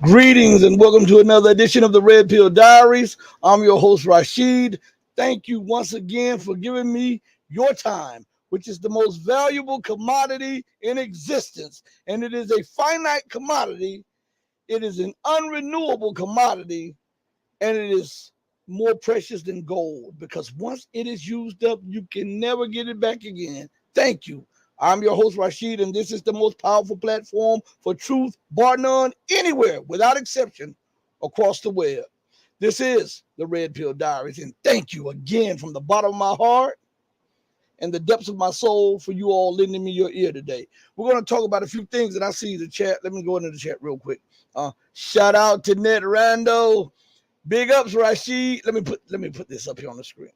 Greetings and welcome to another edition of the Red Pill Diaries. I'm your host, Rashid. Thank you once again for giving me your time, which is the most valuable commodity in existence. And it is a finite commodity, it is an unrenewable commodity, and it is more precious than gold because once it is used up, you can never get it back again. Thank you. I'm your host, Rashid, and this is the most powerful platform for truth, bar none, anywhere, without exception, across the web. This is the Red Pill Diaries, and thank you again from the bottom of my heart and the depths of my soul for you all lending me your ear today. We're going to talk about a few things that I see in the chat. Let me go into the chat real quick. Shout out to Ned Rando. Big ups, Rashid. Let me put this up here on the screen.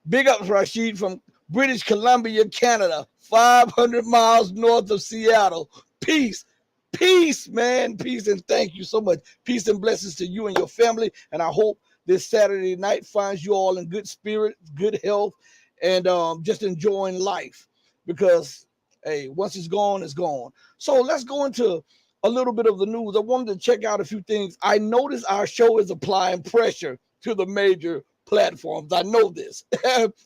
Big ups, Rashid, from British Columbia, Canada, 500 miles north of Seattle. Peace. Peace, man. Peace and thank you so much. Peace and blessings to you and your family. And I hope this Saturday night finds you all in good spirit, good health, and just enjoying life. Because, hey, once it's gone, it's gone. So let's go into a little bit of the news. I wanted to check out a few things. I noticed our show is applying pressure to the major platforms. I know this.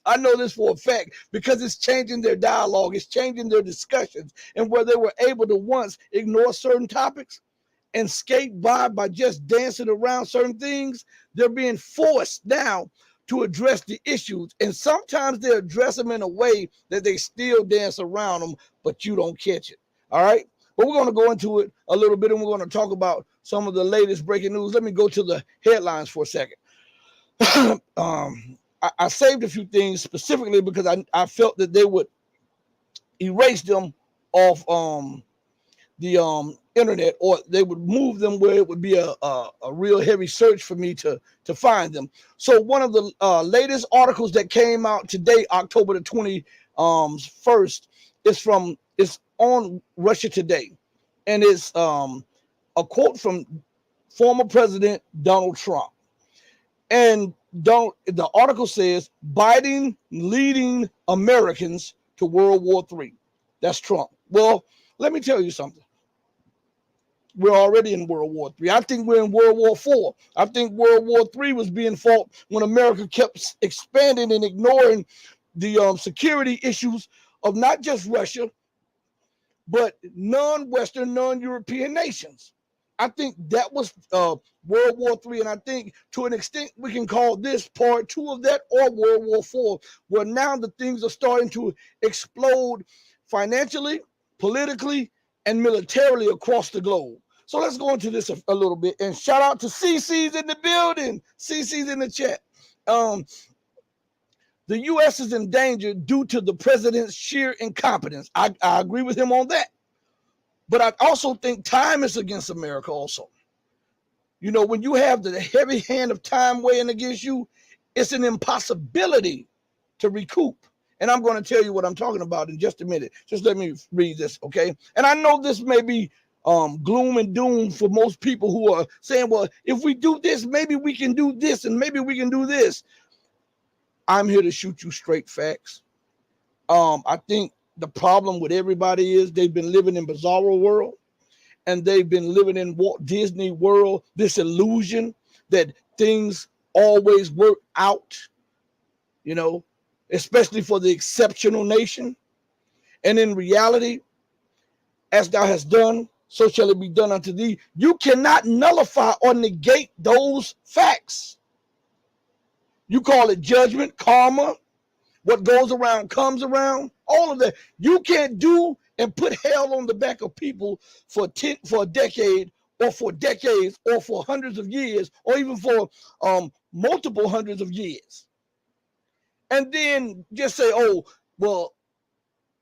I know this for a fact because it's changing their dialogue, it's changing their discussions, and where they were able to once ignore certain topics and skate by just dancing around certain things, they're being forced now to address the issues. And sometimes they address them in a way that they still dance around them, but you don't catch it. All right. But we're going to go into it a little bit and we're going to talk about some of the latest breaking news. Let me go to the headlines for a second. I saved a few things specifically because I felt that they would erase them off the internet, or they would move them where it would be a real heavy search for me to find them. So one of the latest articles that came out today, October the 21st, it's on Russia Today, and it's a quote from former President Donald Trump. And the article says Biden leading Americans to World War III. That's Trump. Well, let me tell you something. We're already in World War III. I think we're in World War IV. I think World War III was being fought when America kept expanding and ignoring the security issues of not just Russia, but non-Western, non-European nations. I think that was World War III, and I think to an extent we can call this part two of that, or World War IV, where now the things are starting to explode financially, politically, and militarily across the globe. So let's go into this a little bit, and shout out to CC's in the building, CC's in the chat. The U.S. is in danger due to the president's sheer incompetence. I agree with him on that. But I also think time is against America also. You know, when you have the heavy hand of time weighing against you, it's an impossibility to recoup. And I'm going to tell you what I'm talking about in just a minute. Just let me read this, okay? And I know this may be gloom and doom for most people who are saying, well, if we do this, maybe we can do this, and maybe we can do this. I'm here to shoot you straight facts. I think the problem with everybody is they've been living in Bizarro World, and they've been living in Walt Disney World, this illusion that things always work out, you know, especially for the exceptional nation. And in reality, as thou hast done, so shall it be done unto thee. You cannot nullify or negate those facts. You call it judgment, karma, what goes around comes around, all of that. You can't do and put hell on the back of people for a decade, or for decades, or for hundreds of years, or even for multiple hundreds of years. And then just say, oh, well,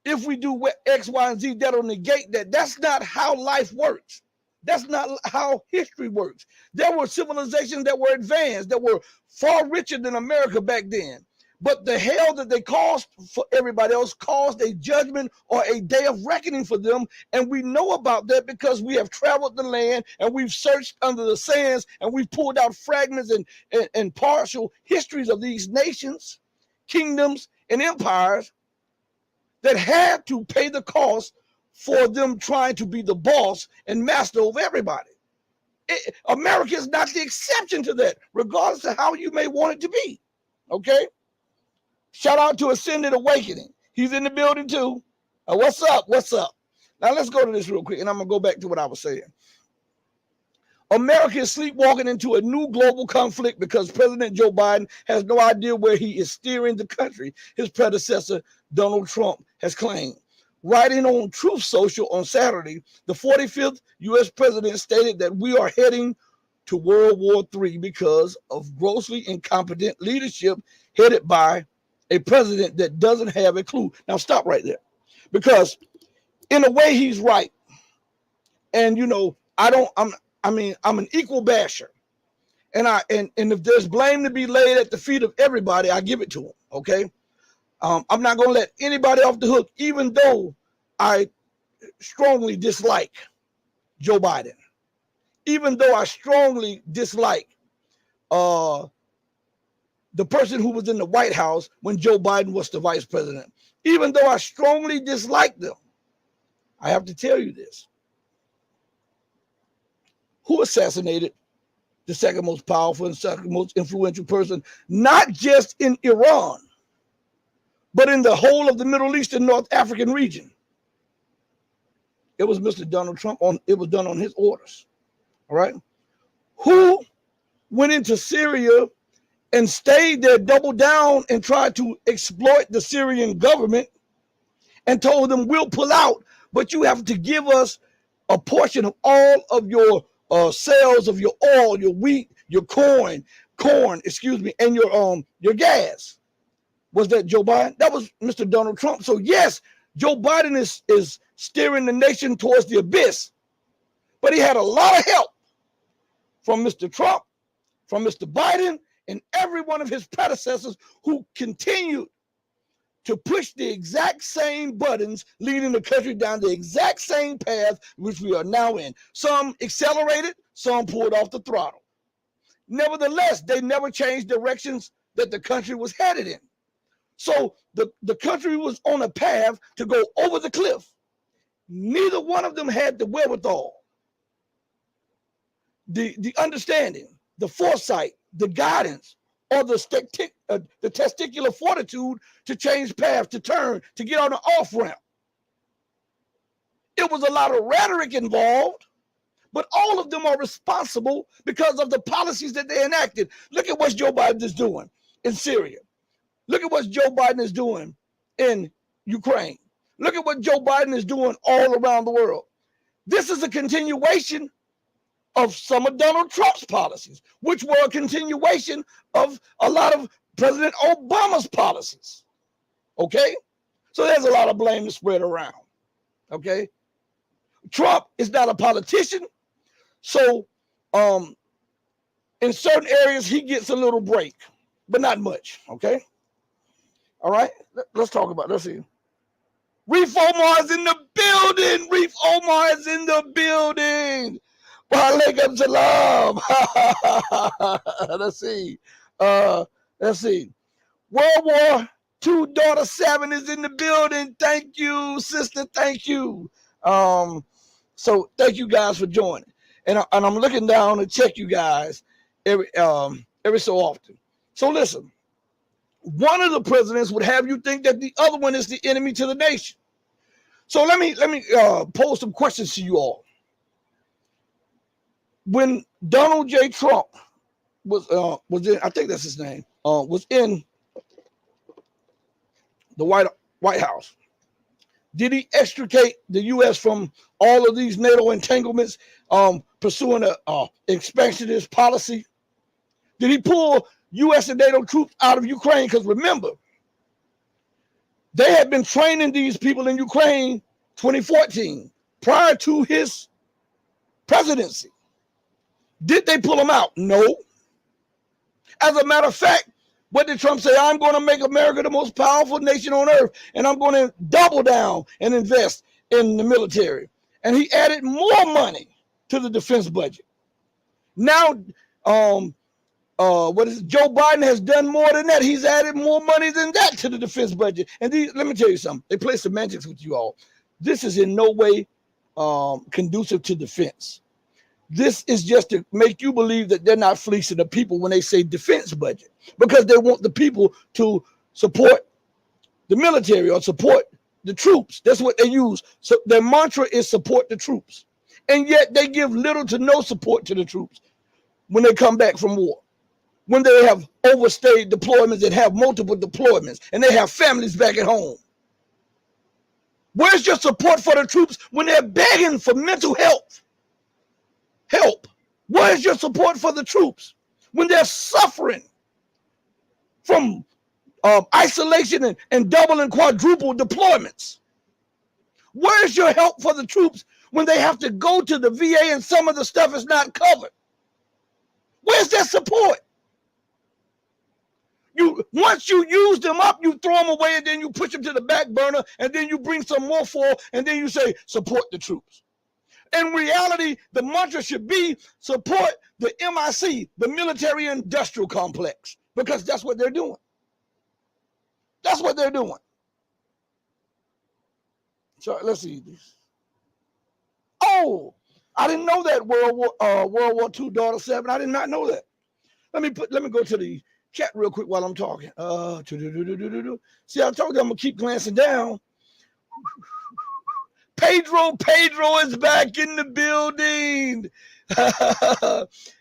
if we do X, Y, and Z, that'll negate that. That's not how life works. That's not how history works. There were civilizations that were advanced, that were far richer than America back then. But the hell that they caused for everybody else caused a judgment or a day of reckoning for them. And we know about that because we have traveled the land and we've searched under the sands and we've pulled out fragments and partial histories of these nations, kingdoms, and empires that had to pay the cost for them trying to be the boss and master over everybody. America is not the exception to that, regardless of how you may want it to be. Okay? Shout out to Ascended Awakening. He's in the building too. What's up? What's up? Now let's go to this real quick, and I'm going to go back to what I was saying. America is sleepwalking into a new global conflict because President Joe Biden has no idea where he is steering the country, his predecessor, Donald Trump, has claimed. Writing on Truth Social on Saturday, the 45th U.S. president stated that we are heading to World War III because of grossly incompetent leadership headed by a president that doesn't have a clue. Now stop right there, because in a way he's right. And you know, I'm an equal basher, and if there's blame to be laid at the feet of everybody, I give it to him. Okay. I'm not going to let anybody off the hook, even though I strongly dislike Joe Biden, even though I strongly dislike the person who was in the White House when Joe Biden was the vice president, even though I strongly dislike them. I have to tell you this. Who assassinated the second most powerful and second most influential person, not just in Iran, but in the whole of the Middle East and North African region? It was Mr. Donald Trump. It was done on his orders. All right. Who went into Syria and stayed there, doubled down, and tried to exploit the Syrian government and told them, we'll pull out, but you have to give us a portion of all of your sales of your oil, your wheat, your corn, and your gas. Was that Joe Biden? That was Mr. Donald Trump. So yes, Joe Biden is steering the nation towards the abyss, but he had a lot of help from Mr. Trump, from Mr. Biden, and every one of his predecessors who continued to push the exact same buttons, leading the country down the exact same path which we are now in. Some accelerated, some pulled off the throttle. Nevertheless, they never changed directions that the country was headed in. So the country was on a path to go over the cliff. Neither one of them had the wherewithal, the understanding, the foresight, the guidance, or the testicular fortitude to change path, to turn, to get on the off ramp. It was a lot of rhetoric involved, but all of them are responsible because of the policies that they enacted. Look at what Joe Biden is doing in Syria. Look at what Joe Biden is doing in Ukraine. Look at what Joe Biden is doing all around the world. This is a continuation of some of Donald Trump's policies, which were a continuation of a lot of President Obama's policies. Okay? So there's a lot of blame to spread around. Okay? Trump is not a politician, so in certain areas he gets a little break, but not much. Okay? All right, let's talk about it. Let's see. Reef Omar is in the building. Reef Omar is in the building. Walaikum salam. Let's see. Let's see. World War II daughter 7 is in the building. Thank you, sister. Thank you. So thank you guys for joining. And I'm looking down to check you guys every so often. So listen. One of the presidents would have you think that the other one is the enemy to the nation. So let me pose some questions to you all. When Donald J. Trump was in, I think that's his name, was in the White House, did he extricate the U.S. from all of these NATO entanglements, pursuing a expansionist policy? Did he pull U.S. and NATO troops out of Ukraine? Because remember, they had been training these people in Ukraine 2014, prior to his presidency. Did they pull them out? No. As a matter of fact, what did Trump say? I'm going to make America the most powerful nation on earth, and I'm going to double down and invest in the military. And he added more money to the defense budget. Now, Joe Biden has done more than that. He's added more money than that to the defense budget. And let me tell you something. They play semantics with you all. This is in no way conducive to defense. This is just to make you believe that they're not fleecing the people when they say defense budget, because they want the people to support the military or support the troops. That's what they use. So their mantra is support the troops. And yet they give little to no support to the troops when they come back from war, when they have overstayed deployments and have multiple deployments and they have families back at home. Where's your support for the troops when they're begging for mental health help? Where's your support for the troops when they're suffering from isolation and double and quadruple deployments? Where's your help for the troops when they have to go to the VA and some of the stuff is not covered? Where's that support? Once you use them up, you throw them away, and then you push them to the back burner, and then you bring some more for, and then you say, support the troops. In reality, the mantra should be support the MIC, the military industrial complex, because that's what they're doing. That's what they're doing. So let's see this. Oh, I didn't know that World War II daughter 7. I did not know that. Let me go to the chat real quick while I'm talking. See, I told you I'm gonna keep glancing down. Pedro is back in the building.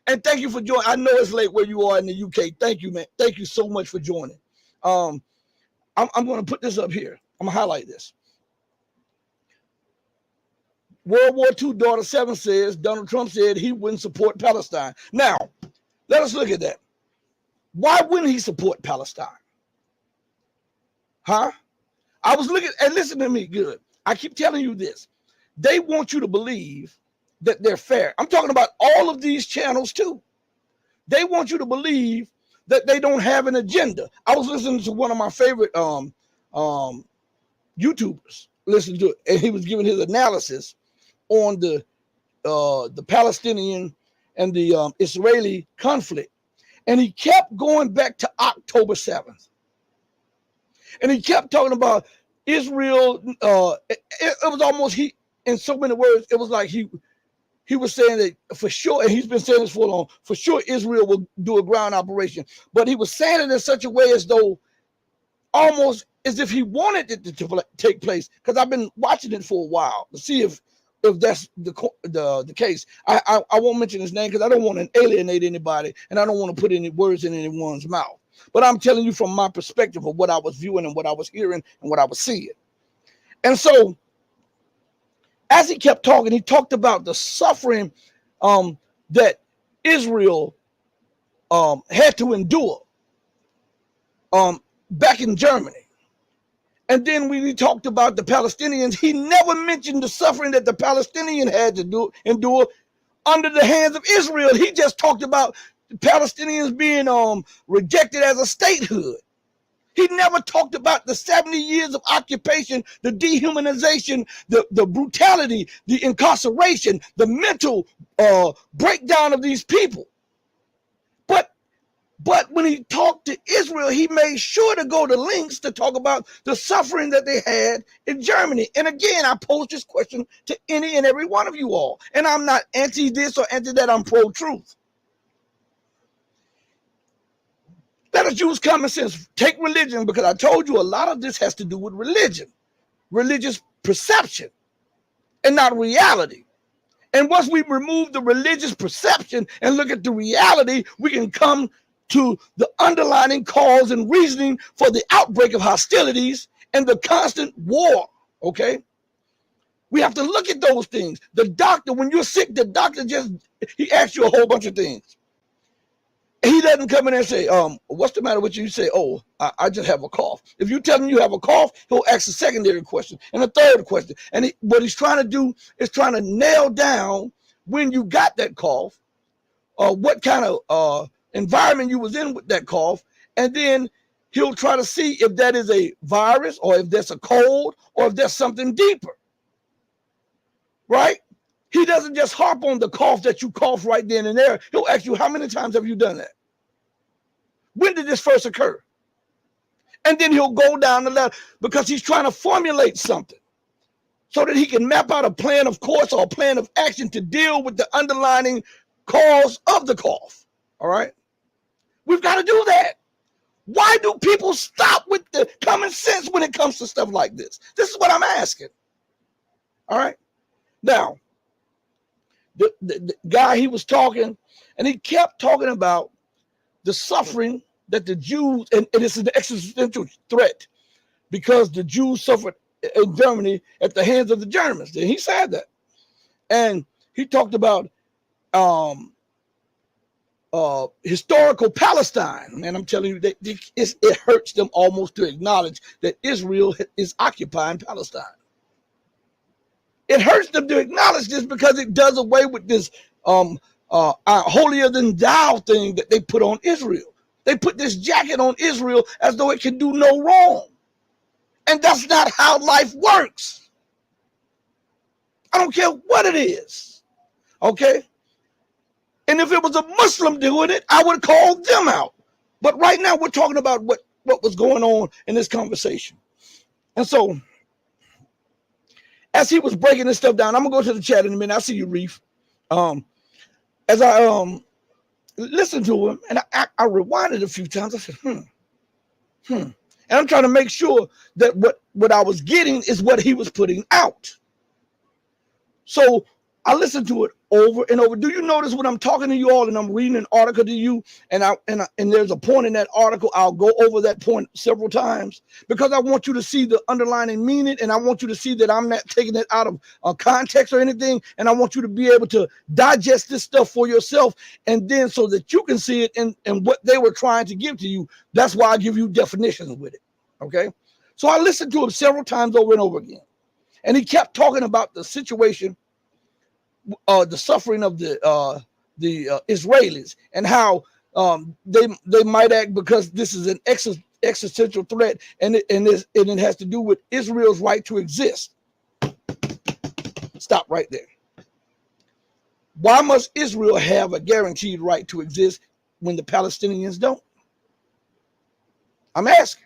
And thank you for joining. I know it's late where you are in the UK. Thank you, man. Thank you so much for joining. I'm going to put this up here. I'm going to highlight this. World War II daughter 7 says Donald Trump said he wouldn't support Palestine. Now, let us look at that. Why wouldn't he support Palestine? Huh? I was looking, and listen to me good. I keep telling you this. They want you to believe that they're fair. I'm talking about all of these channels too. They want you to believe that they don't have an agenda. I was listening to one of my favorite YouTubers, listening to it, and he was giving his analysis on the Palestinian and the Israeli conflict. And he kept going back to October 7th. And he kept talking about Israel. It was almost, in so many words, it was like he was saying that for sure, and he's been saying this for long, for sure Israel will do a ground operation. But he was saying it in such a way as though, almost as if he wanted it to take place, because I've been watching it for a while to see if that's the case. I won't mention his name because I don't want to alienate anybody, and I don't want to put any words in anyone's mouth. But I'm telling you from my perspective of what I was viewing and what I was hearing and what I was seeing. And so, as he kept talking, he talked about the suffering that Israel had to endure back in Germany. And then when he talked about the Palestinians, he never mentioned the suffering that the Palestinians had to endure under the hands of Israel. He just talked about the Palestinians being rejected as a statehood. He never talked about the 70 years of occupation, the dehumanization, the brutality, the incarceration, the mental breakdown of these people. But when he talked to Israel, he made sure to go to links to talk about the suffering that they had in Germany. And again, I pose this question to any and every one of you all. And I'm not anti this or anti that, I'm pro-truth. Let us use common sense. Take religion, because I told you a lot of this has to do with religion, religious perception, and not reality. And once we remove the religious perception and look at the reality, we can come to the underlying cause and reasoning for the outbreak of hostilities and the constant war, okay? We have to look at those things. The doctor, when you're sick, the doctor he asks you a whole bunch of things. He doesn't come in and say, what's the matter with you? You say, oh, I just have a cough. If you tell him you have a cough, he'll ask a secondary question and a third question. And what he's trying to do is trying to nail down when you got that cough, what kind of environment you was in with that cough. And then he'll try to see if that is a virus or if that's a cold or if there's something deeper, right? He doesn't just harp on the cough that you cough right then and there. He'll ask you, how many times have you done that? When did this first occur? And then he'll go down the ladder because he's trying to formulate something. so that he can map out a plan of course or a plan of action to deal with the underlying cause of the cough. All right? We've got to do that. Why do people stop with the common sense when it comes to stuff like this? This is what I'm asking. All right? Now, the guy, he was talking, and he kept talking about the suffering that the Jews, and this is the existential threat, because the Jews suffered in Germany at the hands of the Germans. And he said that. And he talked about historical Palestine. And I'm telling you, that it hurts them almost to acknowledge that Israel is occupying Palestine. It hurts them to acknowledge this because it does away with this holier than thou thing that they put on Israel. They put this jacket on Israel as though it can do no wrong. And that's not how life works. I don't care what it is. Okay? And if it was a Muslim doing it, I would call them out. But right now we're talking about what was going on in this conversation. And so, as he was breaking this stuff down, I'm going to go to the chat in a minute. I see you, Reef. As I listened to him, and I rewinded a few times, I said, And I'm trying to make sure that what I was getting is what he was putting out. So I listened to it over and over. Do you notice when I'm talking to you all and I'm reading an article to you, and there's a point in that article, I'll go over that point several times because I want you to see the underlying meaning, and I want you to see that I'm not taking it out of context or anything, and I want you to be able to digest this stuff for yourself, and then so that you can see it in what they were trying to give to you. That's why I give you definitions with it. Okay? So I listened to him several times over and over again, and he kept talking about the situation, the suffering of the Israelis, and how they might act because this is an existential threat, and it has to do with Israel's right to exist. Stop right there. Why must Israel have a guaranteed right to exist when the Palestinians don't? I'm asking.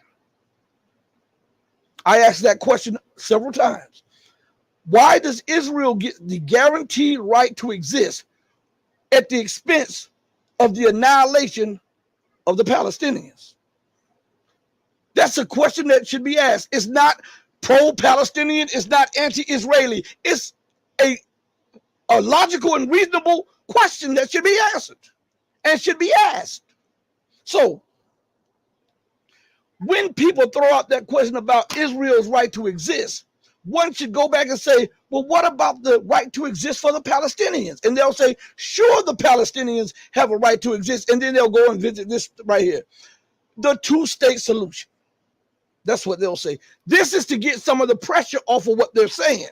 I asked that question several times. Why does Israel get the guaranteed right to exist at the expense of the annihilation of the Palestinians? That's a question that should be asked. It's not pro-Palestinian. It's not anti-Israeli. It's a logical and reasonable question that should be answered and should be asked. So when people throw out that question about Israel's right to exist, one should go back and say, well, what about the right to exist for the Palestinians? And they'll say, sure, the Palestinians have a right to exist. And then they'll go and visit this right here, the two-state solution. That's what they'll say. This is to get some of the pressure off of what they're saying.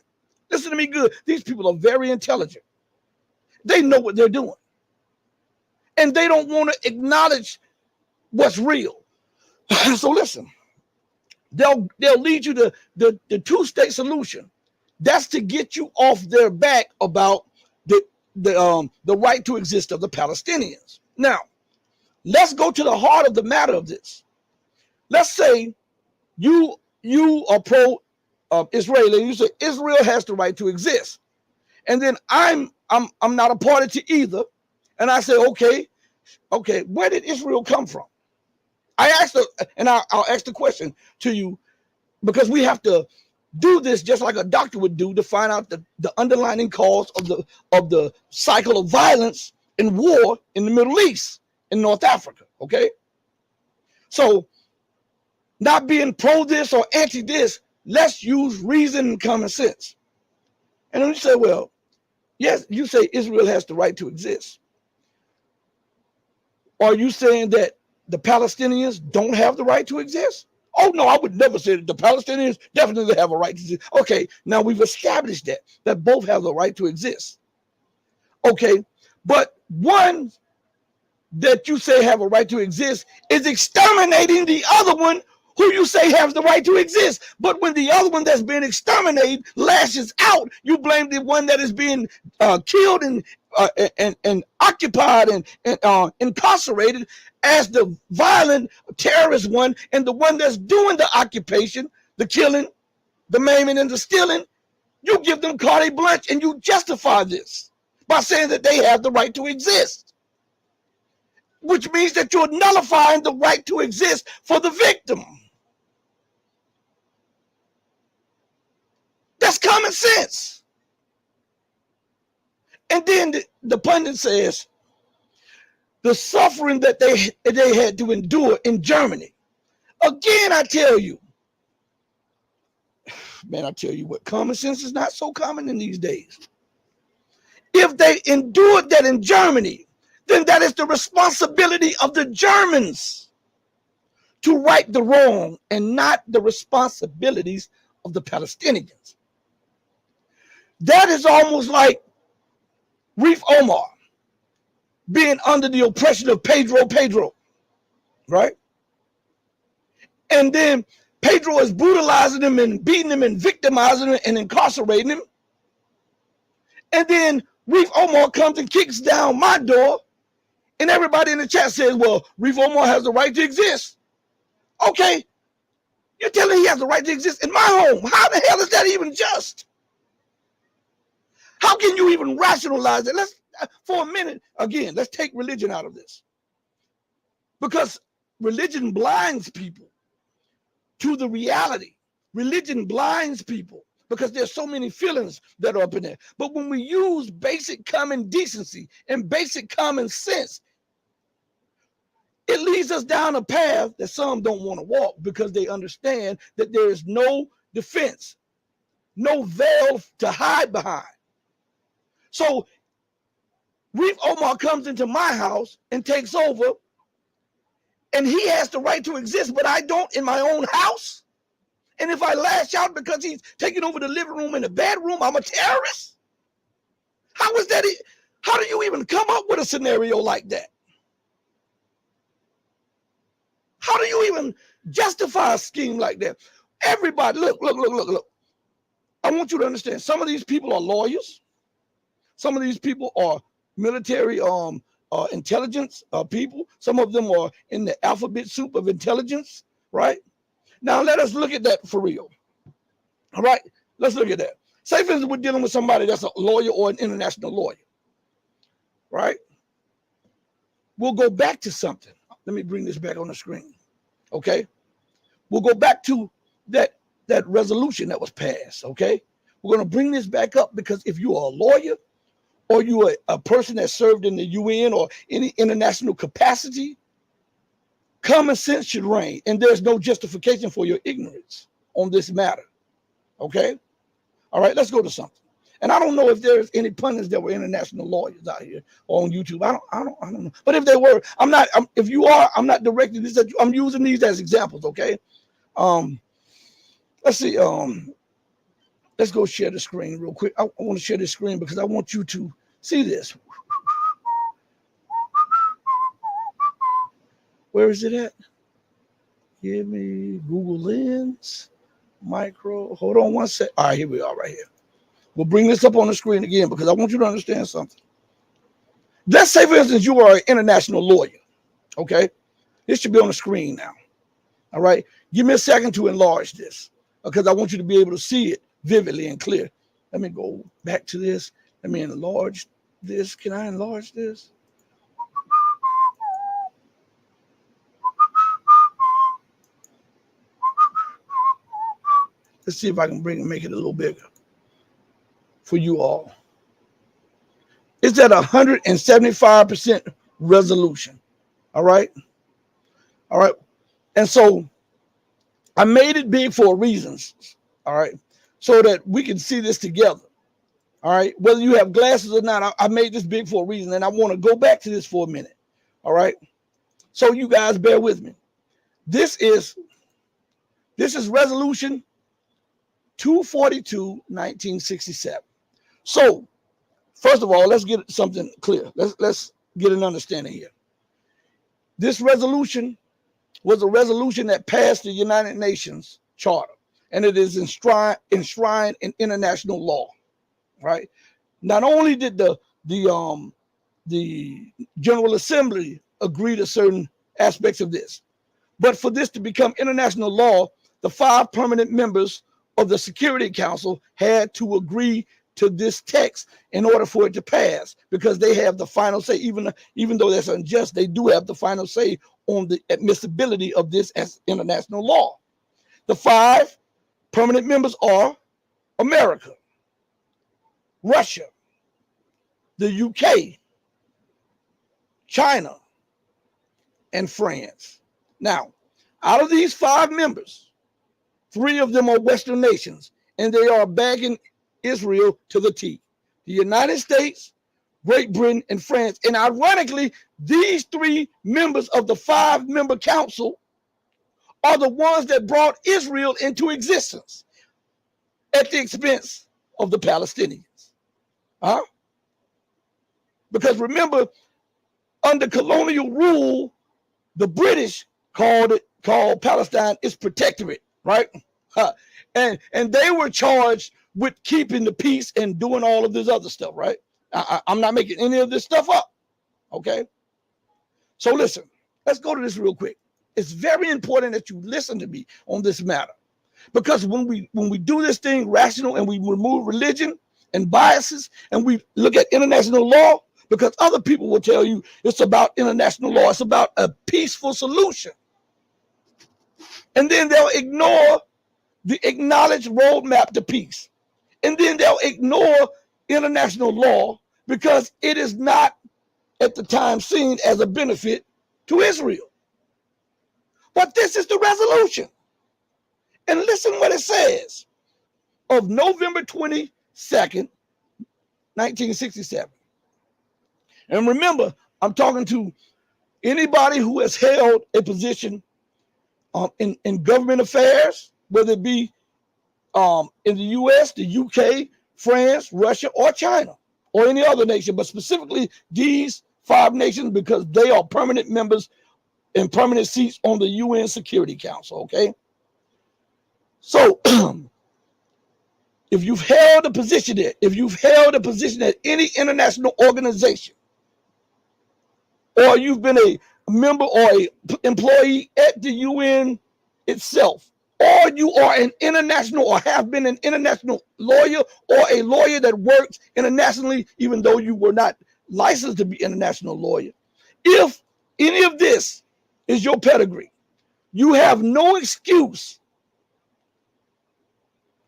Listen to me good. These people are very intelligent. They know what they're doing. And they don't want to acknowledge what's real. So listen. They'll lead you to the two-state solution. That's to get you off their back about the right to exist of the Palestinians. Now, let's go to the heart of the matter of this. Let's say you are pro-Israeli, and you say Israel has the right to exist, and then I'm not a party to either, and I say okay, where did Israel come from? I asked her, and I'll ask the question to you, because we have to do this just like a doctor would do to find out the underlying cause of the cycle of violence and war in the Middle East, in North Africa. Okay, so not being pro this or anti this, let's use reason and common sense. And then you say, well, yes, you say Israel has the right to exist. Are you saying that the Palestinians don't have the right to exist? Oh, no, I would never say that the Palestinians definitely have a right to exist. Okay, now we've established that both have the right to exist. Okay, but one that you say have a right to exist is exterminating the other one who you say has the right to exist. But when the other one that's being exterminated lashes out, you blame the one that is being killed and occupied and incarcerated as the violent terrorist one, and the one that's doing the occupation, the killing, the maiming, and the stealing You give them carte blanche and you justify this by saying that they have the right to exist, which means that you're nullifying the right to exist for the victim. That's common sense. And then the pundit says the suffering that they had to endure in Germany. Again, I tell you, man, I tell you what, common sense is not so common in these days. If they endured that in Germany, then that is the responsibility of the Germans to right the wrong and not the responsibilities of the Palestinians. That is almost like Reef Omar being under the oppression of Pedro, right? And then Pedro is brutalizing him and beating him and victimizing him and incarcerating him. And then Reef Omar comes and kicks down my door, and everybody in the chat says, well, Reef Omar has the right to exist. Okay, you're telling he has the right to exist in my home. How the hell is that even just? How can you even rationalize it? Let's, for a minute, again, let's take religion out of this. Because religion blinds people to the reality. Religion blinds people because there's so many feelings that are up in there. But when we use basic common decency and basic common sense, it leads us down a path that some don't want to walk because they understand that there is no defense, no veil to hide behind. So Reef Omar comes into my house and takes over, and he has the right to exist, but I don't in my own house. And if I lash out because he's taking over the living room and the bedroom, I'm a terrorist? How is that? How do you even come up with a scenario like that? How do you even justify a scheme like that? Everybody, look. I want you to understand, some of these people are lawyers. Some of these people are military intelligence people. Some of them are in the alphabet soup of intelligence, right? Now, let us look at that for real. All right, let's look at that. Say, for instance, we're dealing with somebody that's a lawyer or an international lawyer, right? We'll go back to something. Let me bring this back on the screen, okay? We'll go back to that resolution that was passed, okay? We're going to bring this back up because if you are a lawyer or you are a person that served in the UN or any international capacity, common sense should reign, and there's no justification for your ignorance on this matter, okay? All right, let's go to something. And I don't know if there's any pundits that were international lawyers out here or on YouTube. I don't know. But if they were, if you are, I'm not directing this at you. I'm using these as examples, okay? Let's see. Let's go share the screen real quick. I want to share this screen because I want you to see this. Where is it at? Give me Google Lens, micro. Hold on one sec. All right, here we are right here. We'll bring this up on the screen again because I want you to understand something. Let's say, for instance, you are an international lawyer, okay? This should be on the screen now, all right? Give me a second to enlarge this because I want you to be able to see it vividly and clear. Let me go back to this. Let me enlarge this. Can I enlarge this? Let's see if I can make it a little bigger for you all. It's at 175% resolution. All right. All right. And so I made it big for reasons. All right. So that we can see this together. All right. Whether you have glasses or not, I made this big for a reason. And I want to go back to this for a minute. All right. So you guys bear with me. This is resolution 242, 1967. So, first of all, let's get something clear. Let's get an understanding here. This resolution was a resolution that passed the United Nations Charter, and it is enshrined in international law, right? Not only did the General Assembly agree to certain aspects of this, but for this to become international law, the 5 permanent members of the Security Council had to agree to this text in order for it to pass, because they have the final say. Even though that's unjust, they do have the final say on the admissibility of this as international law. The 5 permanent members are America, Russia, the UK, China, and France. Now, out of these 5 members, 3 of them are Western nations, and they are backing Israel to the T. The United States, Great Britain, and France. And ironically, these 3 members of the 5-member council are the ones that brought Israel into existence at the expense of the Palestinians. Huh? Because remember, under colonial rule, the British called Palestine its protectorate, right? And they were charged with keeping the peace and doing all of this other stuff, right? I'm not making any of this stuff up, okay? So listen, let's go to this real quick. It's very important that you listen to me on this matter, because when we do this thing rational and we remove religion and biases and we look at international law, because other people will tell you it's about international law, it's about a peaceful solution, and then they'll ignore the acknowledged roadmap to peace. And then they'll ignore international law because it is not at the time seen as a benefit to Israel. But this is the resolution. And listen what it says. Of November 22nd, 1967. And remember, I'm talking to anybody who has held a position in government affairs, whether it be in the US, the UK, France, Russia, or China, or any other nation, but specifically these 5 nations, because they are permanent members and permanent seats on the UN Security Council, okay? So if you've held a position there, if you've held a position at any international organization, or you've been a member or an employee at the UN itself, or you are an international or have been an international lawyer, or a lawyer that works internationally, even though you were not licensed to be an international lawyer, if any of this is your pedigree, you have no excuse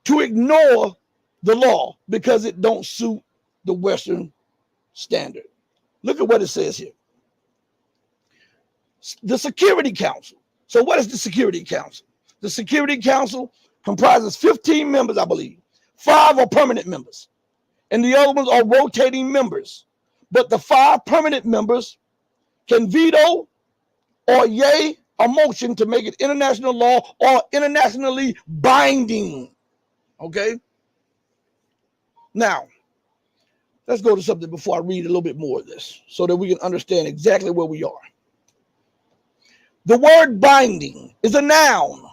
to ignore the law because it don't suit the Western standard. Look at what it says here. The Security Council. So what is the Security Council? The Security Council comprises 15 members, I believe. 5 are permanent members, and the other ones are rotating members. But the 5 permanent members can veto or yay a motion to make it international law or internationally binding. Okay? Now, let's go to something before I read a little bit more of this so that we can understand exactly where we are. The word binding is a noun.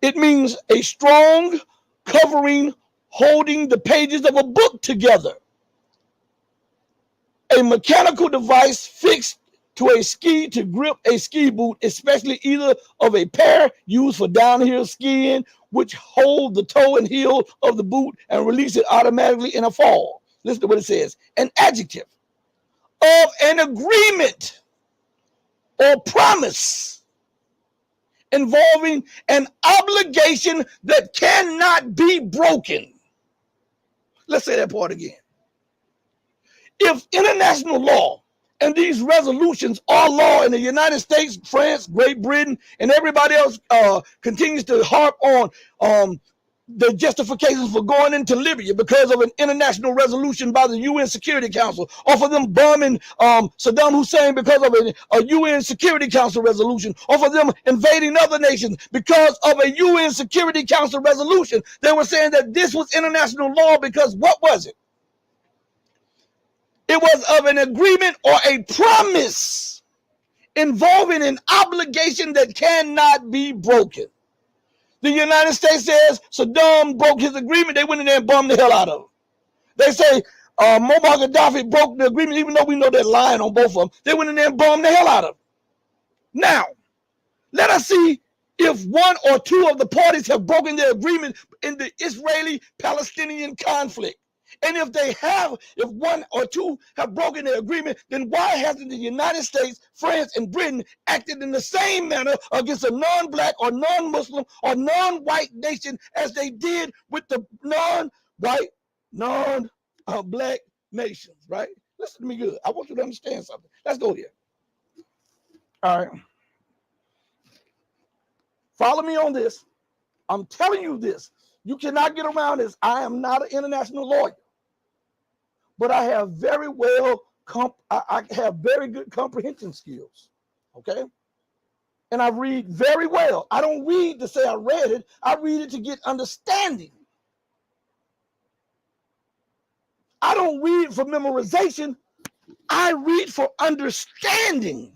It means a strong covering holding the pages of a book together. A mechanical device fixed to a ski to grip a ski boot, especially either of a pair used for downhill skiing, which hold the toe and heel of the boot and release it automatically in a fall. Listen to what it says. An adjective of an agreement or promise involving an obligation that cannot be broken. Let's say that part again. If international law and these resolutions are law in the United States, France, Great Britain, and everybody else continues to harp on the justifications for going into Libya because of an international resolution by the UN Security Council, or for them bombing Saddam Hussein because of a UN Security Council resolution, or for them invading other nations because of a UN Security Council resolution. They were saying that this was international law because what was it? It was of an agreement or a promise involving an obligation that cannot be broken. The United States says Saddam broke his agreement. They went in there and bombed the hell out of him. They say Muammar Gaddafi broke the agreement, even though we know they're lying on both of them. They went in there and bombed the hell out of him. Now, let us see if one or two of the parties have broken their agreement in the Israeli-Palestinian conflict. And if one or two have broken their agreement, then why hasn't the United States, France, and Britain acted in the same manner against a non-black or non-Muslim or non-white nation as they did with the non-white, non-black nations, right? Listen to me good. I want you to understand something. Let's go here. All right. Follow me on this. I'm telling you this. You cannot get around this. I am not an international lawyer, but I have very good comprehension skills. Okay. And I read very well. I don't read to say I read it. I read it to get understanding. I don't read for memorization. I read for understanding.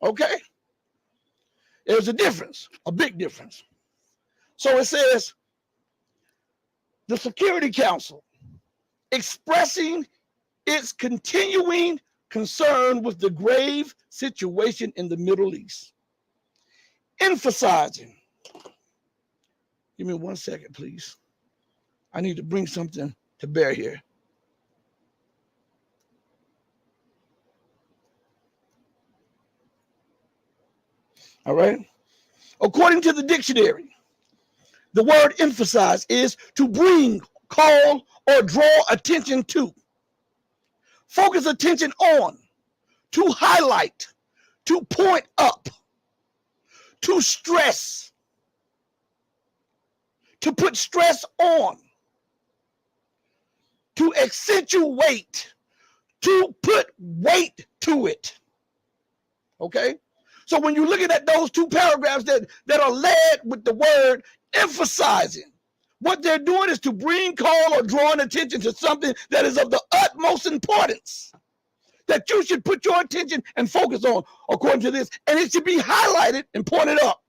Okay. There's a difference, a big difference. So it says, the Security Council expressing its continuing concern with the grave situation in the Middle East, emphasizing, give me 1 second, please. I need to bring something to bear here. All right. According to the dictionary, the word emphasize is to bring, call, or draw attention to, focus attention on, to highlight, to point up, to stress, to put stress on, to accentuate, to put weight to it. Okay? So when you're looking at those two paragraphs that are led with the word emphasizing, what they're doing is to bring, call, or drawing attention to something that is of the utmost importance, that you should put your attention and focus on, according to this. And it should be highlighted and pointed up.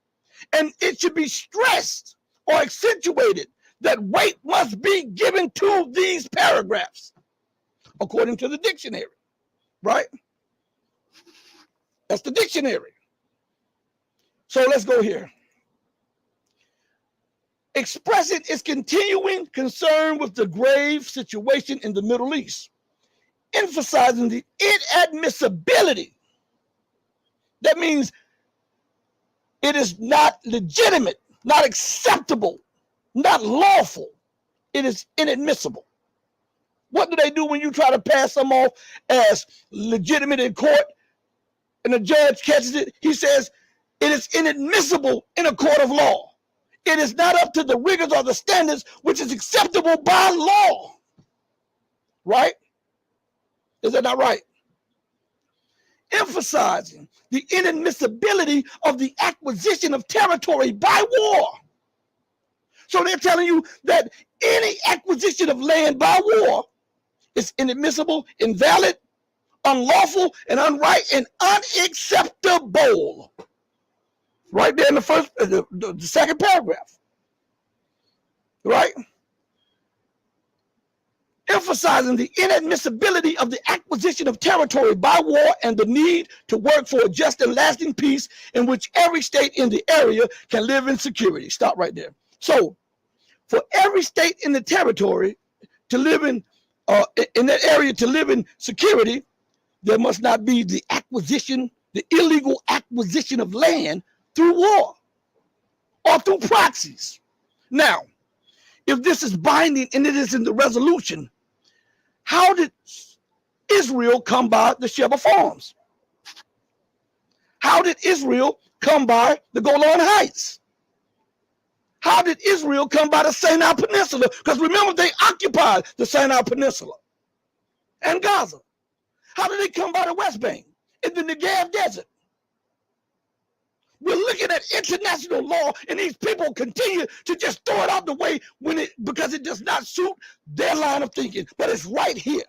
And it should be stressed or accentuated that weight must be given to these paragraphs, according to the dictionary, right? That's the dictionary. So let's go here. Expressing its continuing concern with the grave situation in the Middle East, emphasizing the inadmissibility. That means it is not legitimate, not acceptable, not lawful. It is inadmissible. What do they do when you try to pass them off as legitimate in court and the judge catches it? He says it is inadmissible in a court of law. It is not up to the rigors or the standards which is acceptable by law. Right? Is that not right? Emphasizing the inadmissibility of the acquisition of territory by war. So they're telling you that any acquisition of land by war is inadmissible, invalid, unlawful, and unright, and unacceptable. Right there in the second paragraph. Right? Emphasizing the inadmissibility of the acquisition of territory by war and the need to work for a just and lasting peace in which every state in the area can live in security. Stop right there. So, for every state in the territory to live in that area to live in security, there must not be the illegal acquisition of land through war or through proxies. Now, if this is binding and it is in the resolution, how did Israel come by the Sheba Farms? How did Israel come by the Golan Heights? How did Israel come by the Sinai Peninsula? Because remember, they occupied the Sinai Peninsula and Gaza. How did they come by the West Bank in the Negev Desert? We're looking at international law, and these people continue to just throw it out the way because it does not suit their line of thinking, but it's right here.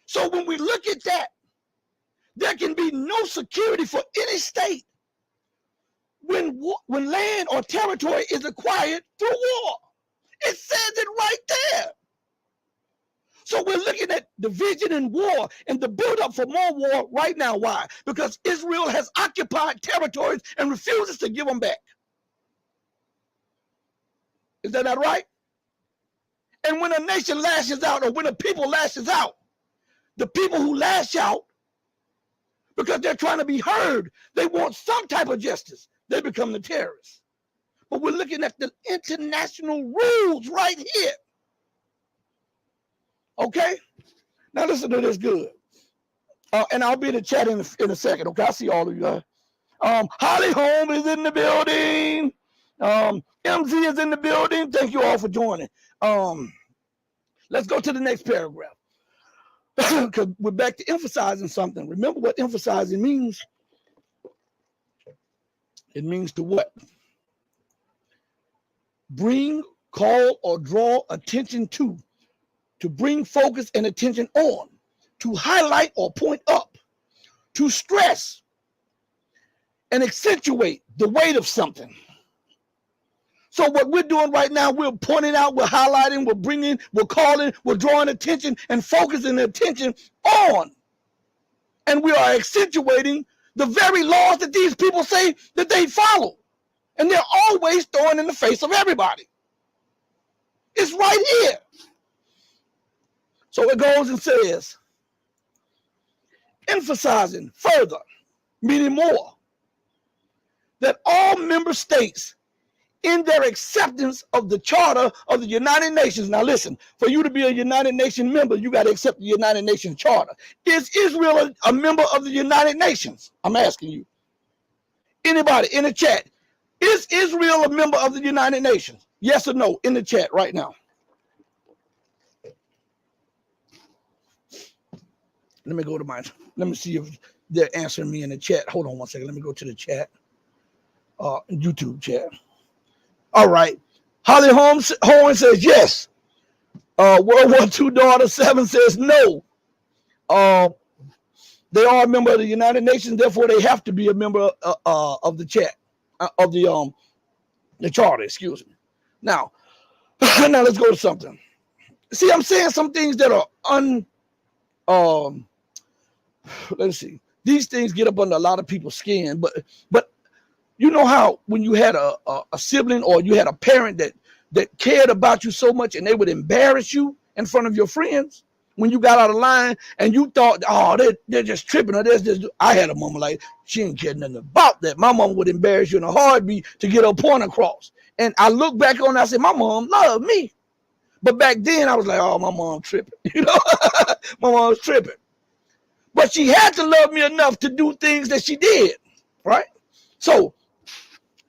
So when we look at that, there can be no security for any state when land or territory is acquired through war. It says it right there. So we're looking at division and war and the buildup for more war right now. Why? Because Israel has occupied territories and refuses to give them back. Is that not right? And when a nation lashes out, or when a people lashes out, the people who lash out, because they're trying to be heard, they want some type of justice, they become the terrorists. But we're looking at the international rules right here. Okay? Now listen to this good. And I'll be in the chat in a second. Okay, I see all of you guys. Holly Holm is in the building. MZ is in the building. Thank you all for joining. Let's go to the next paragraph. Because we're back to emphasizing something. Remember what emphasizing means? It means to what? Bring, call, or draw attention to bring focus and attention on, to highlight or point up, to stress and accentuate the weight of something. So what we're doing right now, we're pointing out, we're highlighting, we're bringing, we're calling, we're drawing attention and focusing attention on. And we are accentuating the very laws that these people say that they follow. And they're always throwing in the face of everybody. It's right here. So it goes and says, emphasizing further, meaning more, that all member states in their acceptance of the Charter of the United Nations. Now listen, for you to be a United Nations member, you got to accept the United Nations Charter. Is Israel a member of the United Nations? I'm asking you. Anybody in the chat, is Israel a member of the United Nations? Yes or no, in the chat right now. Let me go to let me see if they're answering me in the chat. Hold on one second. Let me go to the chat, YouTube chat. All right. Holly Horn says yes. World War II daughter 7 says no. They are a member of the United Nations, therefore they have to be a member of the chat, of the charter, excuse me. Now let's go to something. See, I'm saying some things that are let's see. These things get up under a lot of people's skin, but you know how when you had a sibling or you had a parent that cared about you so much and they would embarrass you in front of your friends when you got out of line and you thought, oh, they're just tripping or there's just. I had a mama like she didn't care nothing about that. My mom would embarrass you in a heartbeat to get her point across. And I look back on it, I said, my mom loved me. But back then I was like, oh, my mom tripping. You know, my mom was tripping. But she had to love me enough to do things that she did, right? So,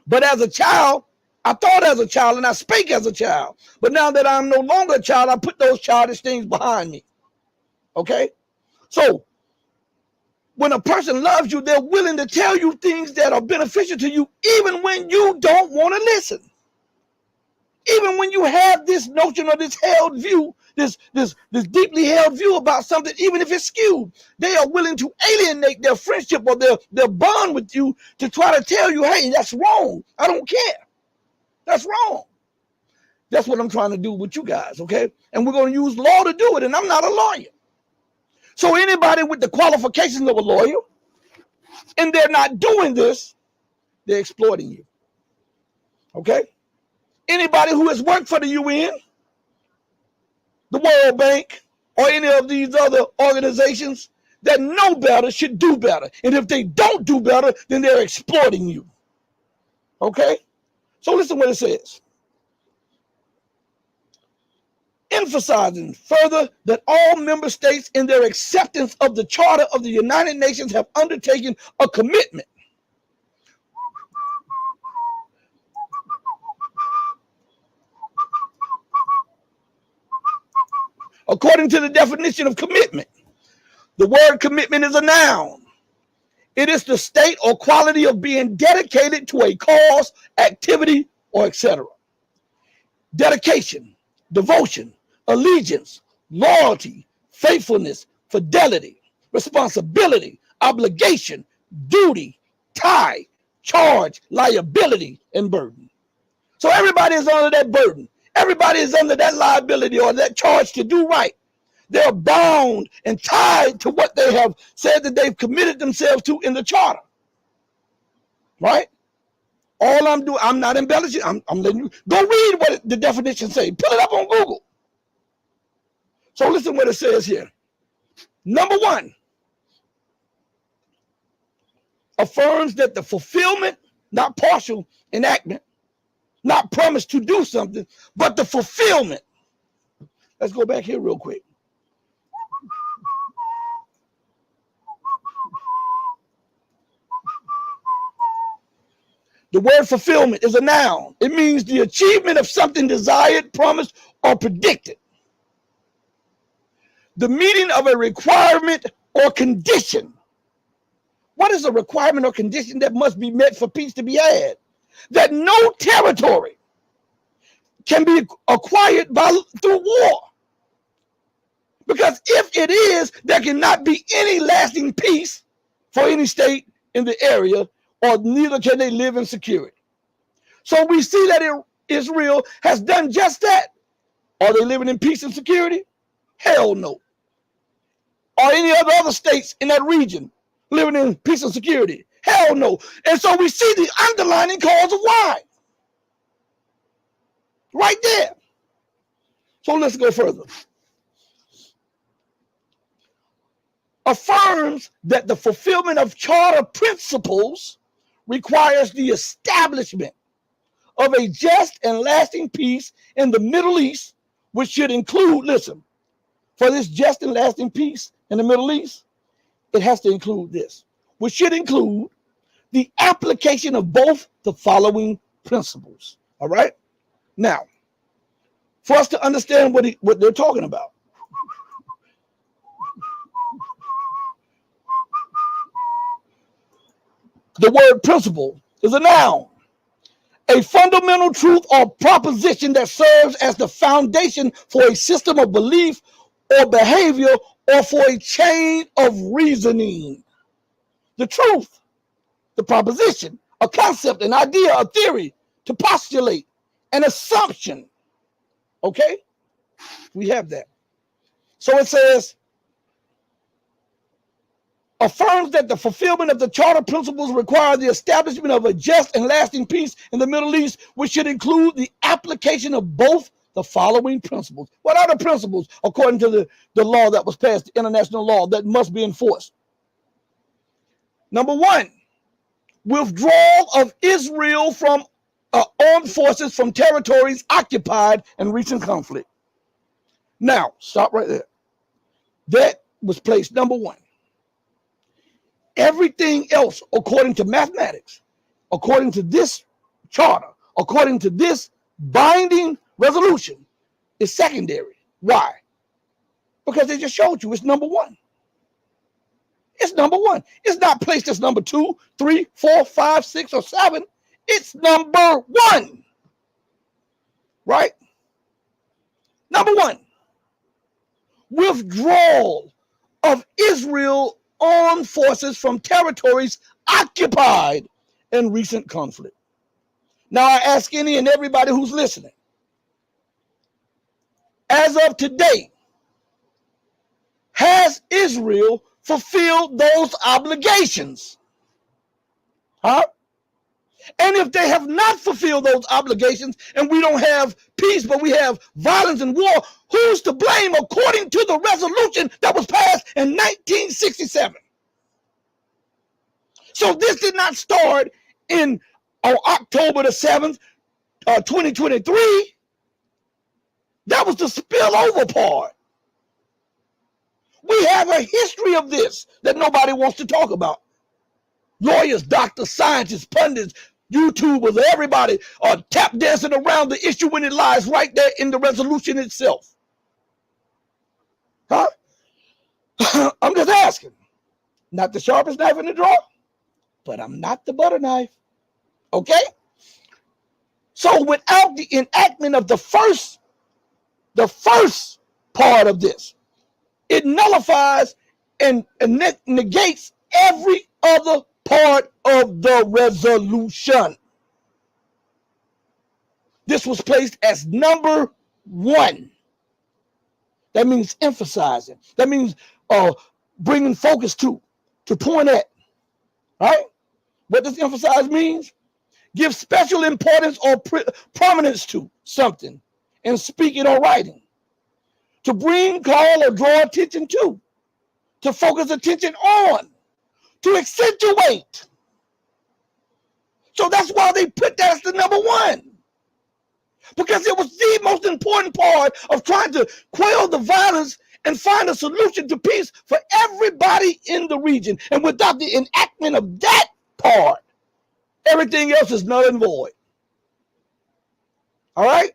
but as a child, I thought as a child and I spake as a child. But now that I'm no longer a child, I put those childish things behind me, okay? So, when a person loves you, they're willing to tell you things that are beneficial to you, even when you don't want to listen. Even when you have this notion or this held view, this deeply held view about something, even if it's skewed, they are willing to alienate their friendship or their bond with you to try to tell you, hey, that's wrong. I don't care. That's wrong. That's what I'm trying to do with you guys, okay? And we're going to use law to do it, and I'm not a lawyer. So anybody with the qualifications of a lawyer, and they're not doing this, they're exploiting you, okay? Anybody who has worked for the UN, the World Bank, or any of these other organizations that know better should do better. And if they don't do better, then they're exploiting you. Okay? So listen what it says. Emphasizing further that all member states in their acceptance of the Charter of the United Nations have undertaken a commitment according to the definition of commitment. The word commitment is a noun. It is the state or quality of being dedicated to a cause, activity, or etc. Dedication, devotion, allegiance, loyalty, faithfulness, fidelity, responsibility, obligation, duty, tie, charge, liability, and burden. So everybody is under that burden. Everybody is under that liability or that charge to do right. They're bound and tied to what they have said that they've committed themselves to in the charter. Right? All I'm doing, I'm not embellishing. I'm letting you go read what the definition say. Pull it up on Google. So listen what it says here. Number one, affirms that the fulfillment, not partial enactment, not promise to do something, but the fulfillment. Let's go back here real quick. The word fulfillment is a noun. It means the achievement of something desired, promised, or predicted. The meeting of a requirement or condition. What is a requirement or condition that must be met for peace to be had? That no territory can be acquired through war. Because if it is, there cannot be any lasting peace for any state in the area, or neither can they live in security. So we see that Israel has done just that. Are they living in peace and security? Hell no. Are any other states in that region living in peace and security? Hell no. And so we see the underlying cause of why. Right there. So let's go further. Affirms that the fulfillment of charter principles requires the establishment of a just and lasting peace in the Middle East, which should include, listen, for this just and lasting peace in the Middle East, it has to include this, which should include the application of both the following principles. All right? Now, for us to understand what they're talking about, the word principle is a noun, a fundamental truth or proposition that serves as the foundation for a system of belief or behavior or for a chain of reasoning. The truth, the proposition, a concept, an idea, a theory, to postulate, an assumption. Okay? We have that. So it says, affirms that the fulfillment of the charter principles require the establishment of a just and lasting peace in the Middle East, which should include the application of both the following principles. What are the principles according to the law that was passed, the international law that must be enforced? Number one, withdrawal of Israel from armed forces from territories occupied in recent conflict. Now, stop right there. That was placed number one. Everything else, according to mathematics, according to this charter, according to this binding resolution, is secondary. Why? Because they just showed you it's number one. It's number one. It's not placed as number 2, 3, 4, 5, 6, or 7. It's number one. Right? Number one. Withdrawal of Israel armed forces from territories occupied in recent conflict. Now I ask any and everybody who's listening, as of today, has Israel fulfilled those obligations? Huh? And if they have not fulfilled those obligations and we don't have peace, but we have violence and war, who's to blame according to the resolution that was passed in 1967? So this did not start in October the 7th, 2023. That was the spillover part. We have a history of this that nobody wants to talk about. Lawyers, doctors, scientists, pundits, YouTubers, everybody are tap dancing around the issue when it lies right there in the resolution itself. Huh? I'm just asking. Not the sharpest knife in the drawer, but I'm not the butter knife. Okay? So without the enactment of the first part of this, it nullifies and negates every other part of the resolution. This was placed as number one. That means emphasizing. That means bringing focus to point at. Right? What does emphasize means? Give special importance or prominence to something in speaking or writing. To bring, call, or draw attention to focus attention on, to accentuate. So that's why they put that as the number one. Because it was the most important part of trying to quell the violence and find a solution to peace for everybody in the region. And without the enactment of that part, everything else is null and void. All right?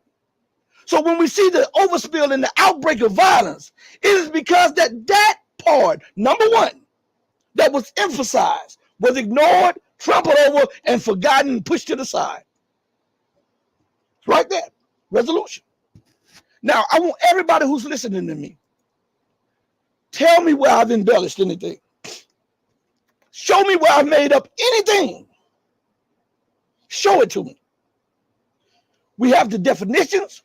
So when we see the overspill and the outbreak of violence, it is because that part, number one, that was emphasized, was ignored, trampled over, and forgotten and pushed to the side. Right there. Resolution. Now, I want everybody who's listening to me, tell me where I've embellished anything. Show me where I've made up anything. Show it to me. We have the definitions.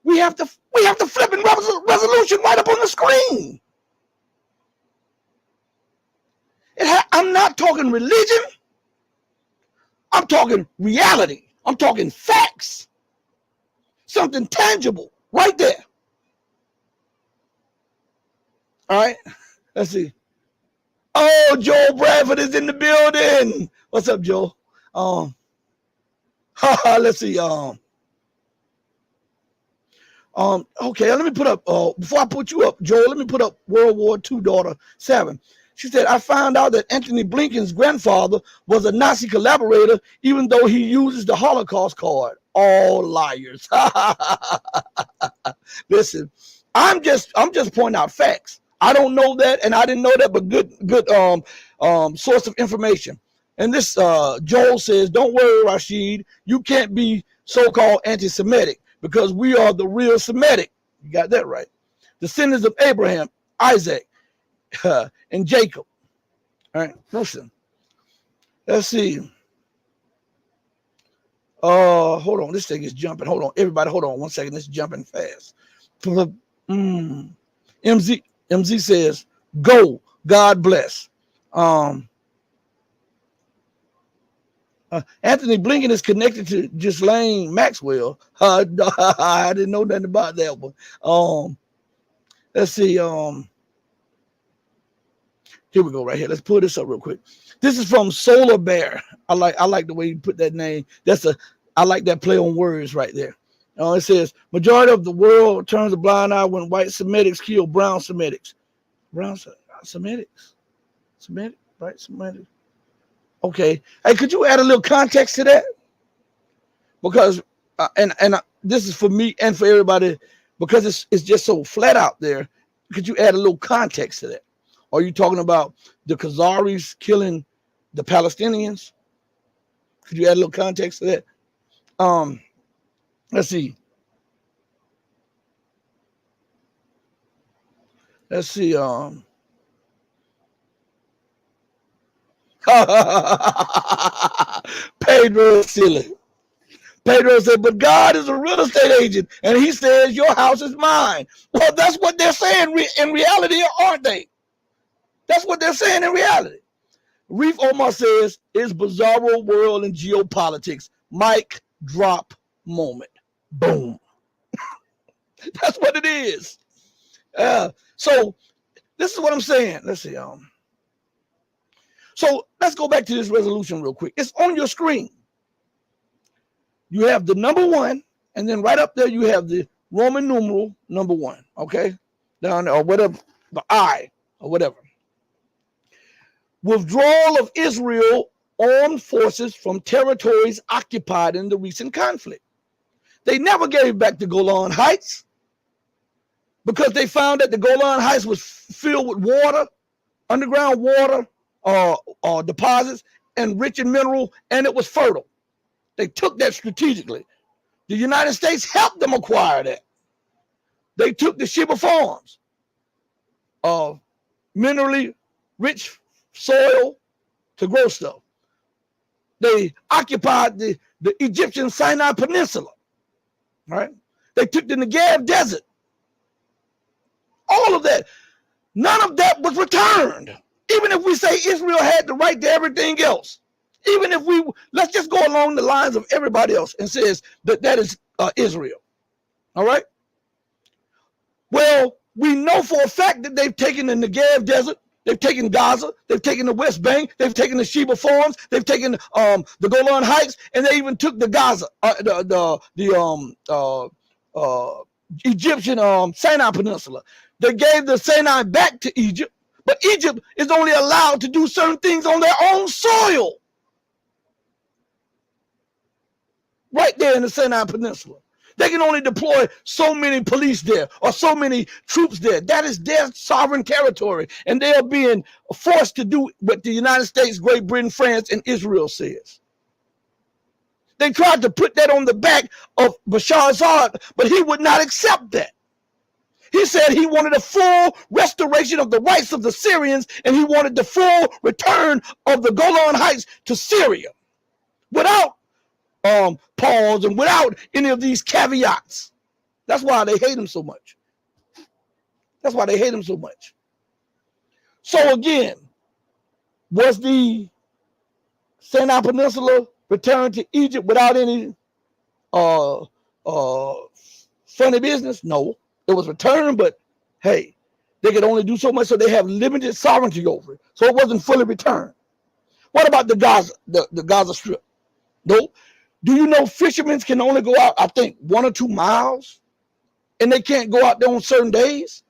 We have the flipping resolution right up on the screen. I'm not talking religion. I'm talking reality. I'm talking facts. Something tangible right there. All right. Let's see. Oh, Joel Bradford is in the building. What's up, Joel? Let's see. Okay, let me put up, before I put you up, Joel, let me put up World War II daughter 7. She said, I found out that Anthony Blinken's grandfather was a Nazi collaborator, even though he uses the Holocaust card. All liars. Listen, I'm just pointing out facts. I don't know that, and I didn't know that, but good source of information. And this Joel says, don't worry, Rashid, you can't be so-called anti-Semitic because we are the real Semitic. You got that right. Descendants of Abraham, Isaac, and Jacob. All right, listen. Let's see. Hold on. This thing is jumping. Hold on. Everybody, hold on 1 second. It's jumping fast. MZ says, go. God bless. Anthony Blinken is connected to Ghislaine Maxwell. I didn't know nothing about that one. Let's see. Here we go right here. Let's pull this up real quick. This is from Solar Bear. I like the way you put that name. I like that play on words right there. It says, majority of the world turns a blind eye when white Semitics kill brown Semitics. Brown Semitics? Semitic? Right? Semitic. Okay. Hey, could you add a little context to that? Because, this is for me and for everybody, because it's just so flat out there. Could you add a little context to that? Are you talking about the Khazaris killing the Palestinians? Could you add a little context to that? Let's see. Pedro is silly. Pedro said, but God is a real estate agent, and he says, your house is mine. Well, that's what they're saying in reality, aren't they? That's what they're saying in reality. Reef Omar says, it's bizarro world and geopolitics. Mic drop moment. Boom. That's what it is. So this is what I'm saying. Let's see. So let's go back to this resolution real quick. It's on your screen. You have the number 1, and then right up there you have the Roman numeral number 1. Okay, down there, or whatever, the I or whatever. Withdrawal of Israel armed forces from territories occupied in the recent conflict. They never gave back the Golan Heights because they found that the Golan Heights was filled with water, underground water, deposits, and rich in mineral, and it was fertile. They took that strategically. The United States helped them acquire that. They took the Sheba Farms, minerally rich soil to grow stuff. They occupied the Egyptian Sinai Peninsula, right? They took the Negev Desert. all of that. None of that was returned. Even if we say Israel had the right to everything else, even if let's just go along the lines of everybody else and says that is Israel. All right. Well, we know for a fact that they've taken the Negev Desert, they've taken Gaza, they've taken the West Bank, they've taken the Sheba Farms, they've taken the Golan Heights, and they even took the Gaza, Egyptian Sinai Peninsula. They gave the Sinai back to Egypt, but Egypt is only allowed to do certain things on their own soil. Right there in the Sinai Peninsula. They can only deploy so many police there or so many troops there. That is their sovereign territory. And they are being forced to do what the United States, Great Britain, France, and Israel says. They tried to put that on the back of Bashar Assad, but he would not accept that. He said he wanted a full restoration of the rights of the Syrians, and he wanted the full return of the Golan Heights to Syria without pause and without any of these caveats. That's why they hate him so much. That's why they hate him so much. So again, was the Sinai Peninsula returned to Egypt without any funny business? No, it was returned, but hey, they could only do so much, so they have limited sovereignty over it. So it wasn't fully returned. What about the Gaza, the Gaza Strip? Nope. Do you know fishermen can only go out, I think, 1 or 2 miles, and they can't go out there on certain days?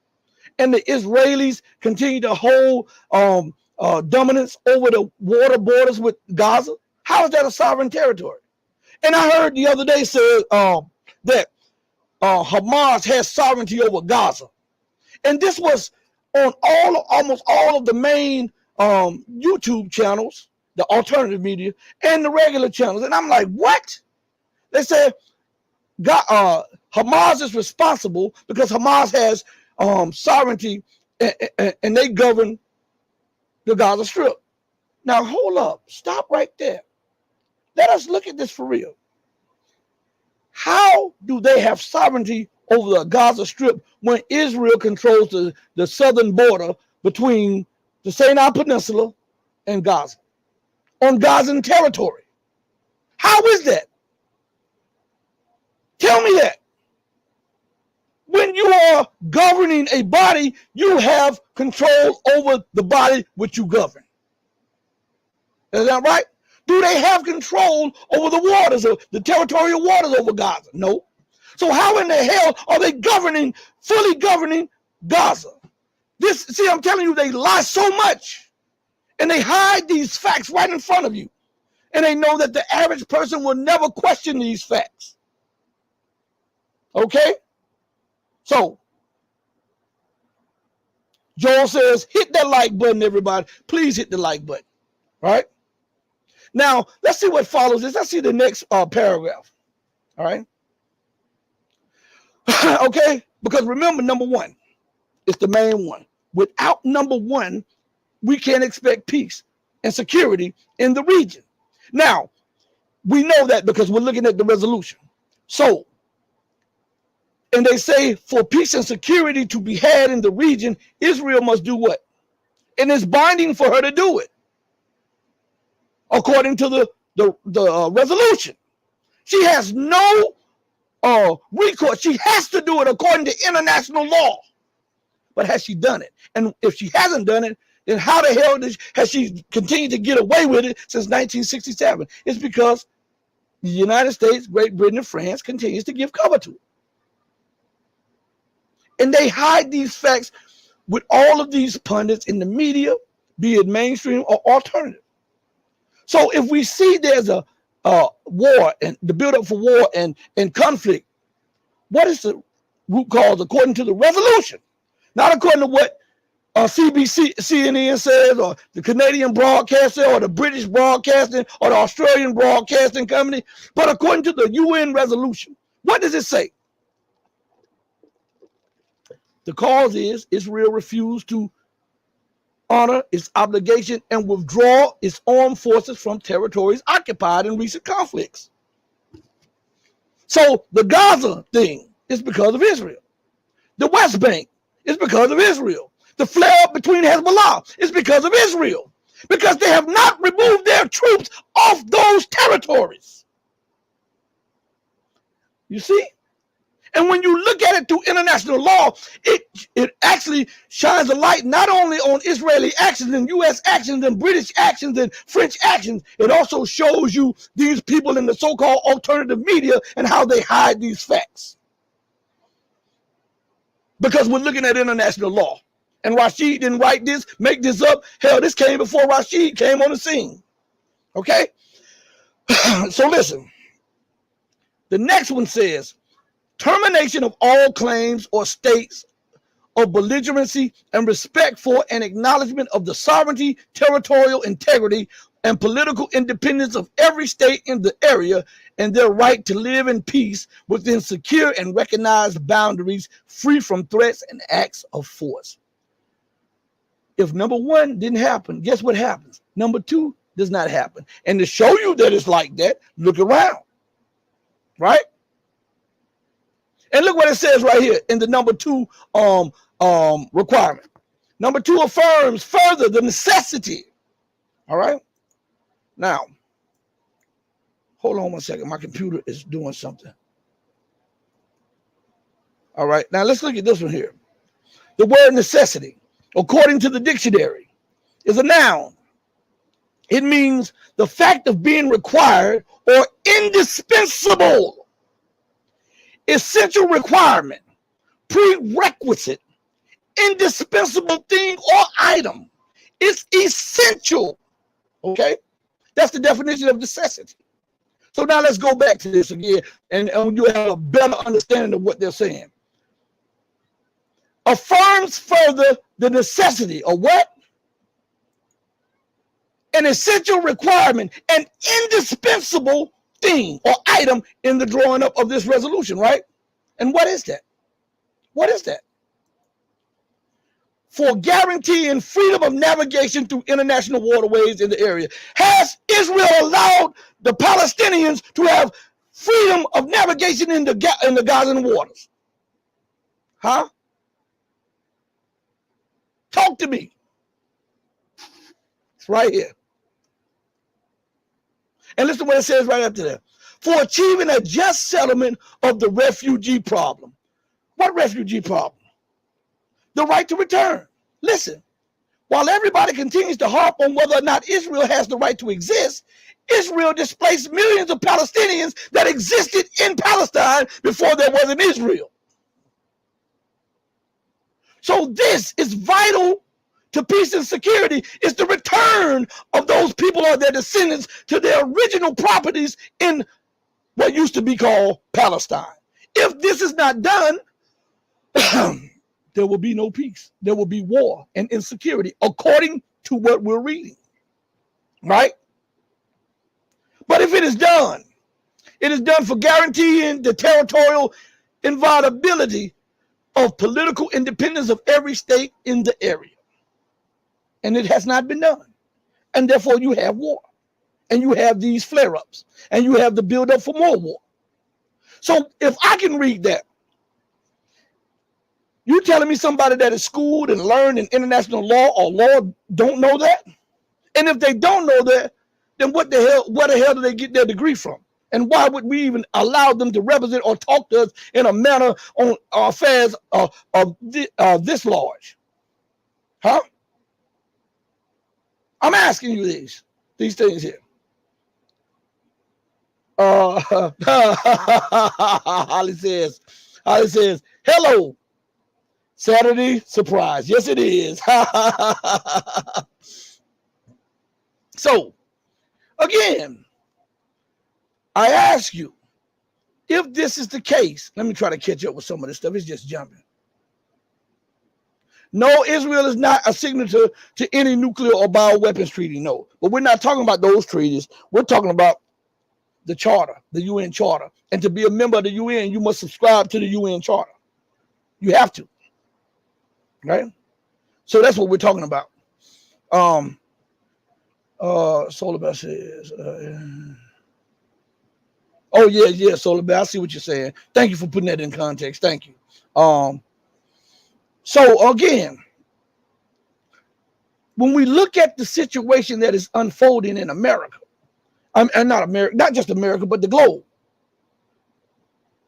And the Israelis continue to hold dominance over the water borders with Gaza? How is that a sovereign territory? And I heard the other day said that Hamas has sovereignty over Gaza. And this was on almost all of the main YouTube channels, the alternative media, and the regular channels. And I'm like, what? They said Hamas is responsible because Hamas has sovereignty and they govern the Gaza Strip. Now, hold up. Stop right there. Let us look at this for real. How do they have sovereignty over the Gaza Strip when Israel controls the southern border between the Sinai Peninsula and Gaza, on Gazan territory? How is that? Tell me that. When you are governing a body, you have control over the body which you govern. Is that right? Do they have control over the waters, the territorial waters over Gaza? No. So how in the hell are they fully governing Gaza? See, I'm telling you, they lie so much, and they hide these facts right in front of you. And they know that the average person will never question these facts. Okay? So, Joel says, hit that like button, everybody. Please hit the like button. All right? Now, let's see what follows this. Let's see the next paragraph. All right? Okay? Because remember, number one, it's the main one. Without number one, we can't expect peace and security in the region. Now, we know that because we're looking at the resolution. So, and they say for peace and security to be had in the region, Israel must do what? And it's binding for her to do it, according to the resolution. She has no recourse. She has to do it according to international law. But has she done it? And if she hasn't done it, then how the hell has she continued to get away with it since 1967? It's because the United States, Great Britain, and France continues to give cover to it. And they hide these facts with all of these pundits in the media, be it mainstream or alternative. So if we see there's a war and the buildup for war and conflict, what is the root cause according to the resolution? Not according to what CBC, CNN says, or the Canadian broadcaster, or the British broadcasting, or the Australian broadcasting company, but according to the UN resolution. What does it say? The cause is Israel refused to honor its obligation and withdraw its armed forces from territories occupied in recent conflicts. So the Gaza thing is because of Israel. The West Bank It's because of Israel. The flare-up between Hezbollah is because of Israel. Because they have not removed their troops off those territories. You see? And when you look at it through international law, it actually shines a light not only on Israeli actions and U.S. actions and British actions and French actions, it also shows you these people in the so-called alternative media and how they hide these facts. Because we're looking at international law. And Rashid didn't write this, make this up. Hell, this came before Rashid came on the scene. Okay? So listen. The next one says, termination of all claims or states of belligerency and respect for and acknowledgement of the sovereignty, territorial integrity, and political independence of every state in the area and their right to live in peace within secure and recognized boundaries, free from threats and acts of force. If number one didn't happen, guess what happens? Number two does not happen. And to show you that it's like that, look around, right? And look what it says right here in the number two requirement. Number two affirms further the necessity. All right. Now, hold on 1 second. My computer is doing something. All right. Now let's look at this one here. The word necessity, according to the dictionary, is a noun. It means the fact of being required or indispensable, essential requirement, prerequisite, indispensable thing or item. It's essential. Okay? That's the definition of necessity. So now let's go back to this again, and you have a better understanding of what they're saying. Affirms further the necessity of what? An essential requirement, an indispensable thing or item in the drawing up of this resolution, right? And what is that? What is that? For guaranteeing freedom of navigation through international waterways in the area. Has Israel allowed the Palestinians to have freedom of navigation in the Gazan waters? Huh? Talk to me. It's right here. And listen to what it says right after that. For achieving a just settlement of the refugee problem. What refugee problem? The right to return. Listen, while everybody continues to harp on whether or not Israel has the right to exist, Israel displaced millions of Palestinians that existed in Palestine before there was an Israel. So this is vital to peace and security, is the return of those people or their descendants to their original properties in what used to be called Palestine. If this is not done, there will be no peace. There will be war and insecurity, according to what we're reading, right? But if it is done for guaranteeing the territorial inviolability of political independence of every state in the area. And it has not been done. And therefore you have war. And you have these flare-ups. And you have the build-up for more war. So if I can read that, you telling me somebody that is schooled and learned in international law or law don't know that? And if they don't know that, then where the hell do they get their degree from? And why would we even allow them to represent or talk to us in a manner on affairs of this large? Huh? I'm asking you these things here. Holly says, hello, Saturday surprise. Yes, it is. So, again, I ask you, if this is the case, let me try to catch up with some of this stuff. It's just jumping. No, Israel is not a signatory to any nuclear or bioweapons treaty, no. But we're not talking about those treaties. We're talking about the charter, the UN charter. And to be a member of the UN, you must subscribe to the UN charter. You have to. Right? So that's what we're talking about. Solar Bear says, oh, yeah, Solar Bear. I see what you're saying. Thank you for putting that in context. Thank you. So again, when we look at the situation that is unfolding in America, and not America, not just America, but the globe,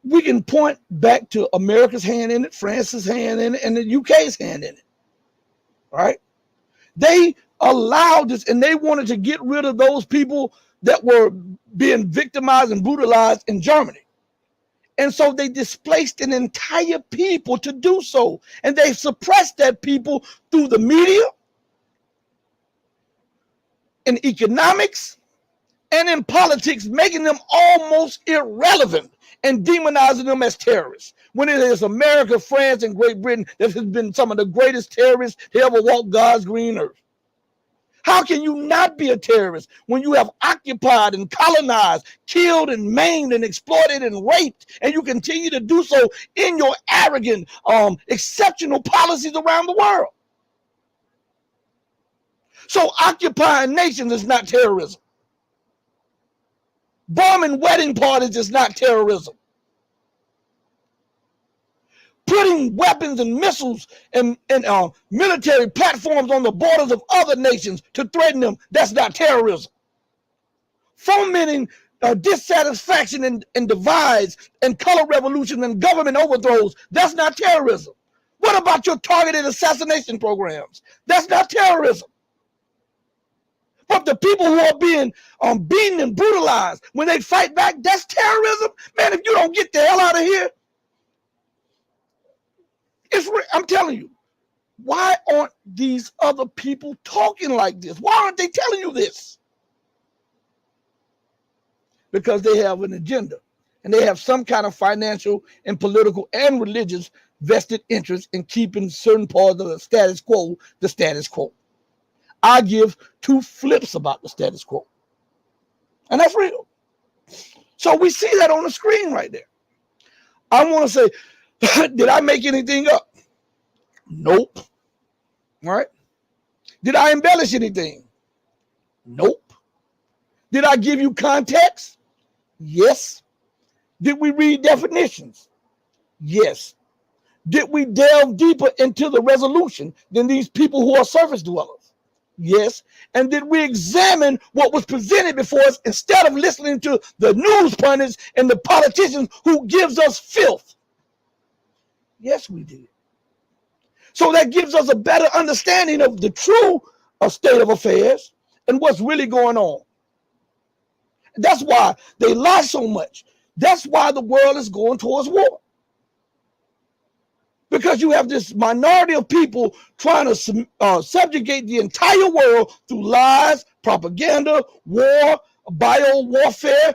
we can point back to America's hand in it, France's hand in it, and the UK's hand in it. Right? They allowed this, and they wanted to get rid of those people that were being victimized and brutalized in Germany. And so they displaced an entire people to do so. And they suppressed that people through the media, in economics, and in politics, making them almost irrelevant and demonizing them as terrorists. When it is America, France, and Great Britain that has been some of the greatest terrorists to ever walk God's green earth. How can you not be a terrorist when you have occupied and colonized, killed and maimed and exploited and raped, and you continue to do so in your arrogant, exceptional policies around the world? So occupying nations is not terrorism. Bombing wedding parties is not terrorism. Putting weapons and missiles and military platforms on the borders of other nations to threaten them, that's not terrorism. Fomenting dissatisfaction and divides and color revolution and government overthrows, that's not terrorism. What about your targeted assassination programs? That's not terrorism. But the people who are being beaten and brutalized, when they fight back, that's terrorism? Man, if you don't get the hell out of here, I'm telling you, why aren't these other people talking like this? Why aren't they telling you this? Because they have an agenda, and they have some kind of financial and political and religious vested interest in keeping certain parts of the status quo the status quo. I give two flips about the status quo, and that's real. So we see that on the screen right there. I want to say, did I make anything up? Nope. All right. Did I embellish anything? Nope. Did I give you context? Yes. Did we read definitions? Yes. Did we delve deeper into the resolution than these people who are surface dwellers? Yes. And did we examine what was presented before us instead of listening to the news pundits and the politicians who gives us filth? Yes, we did. So that gives us a better understanding of the true state of affairs and what's really going on. That's why they lie so much. That's why the world is going towards war. Because you have this minority of people trying to subjugate the entire world through lies, propaganda, war, bio-warfare,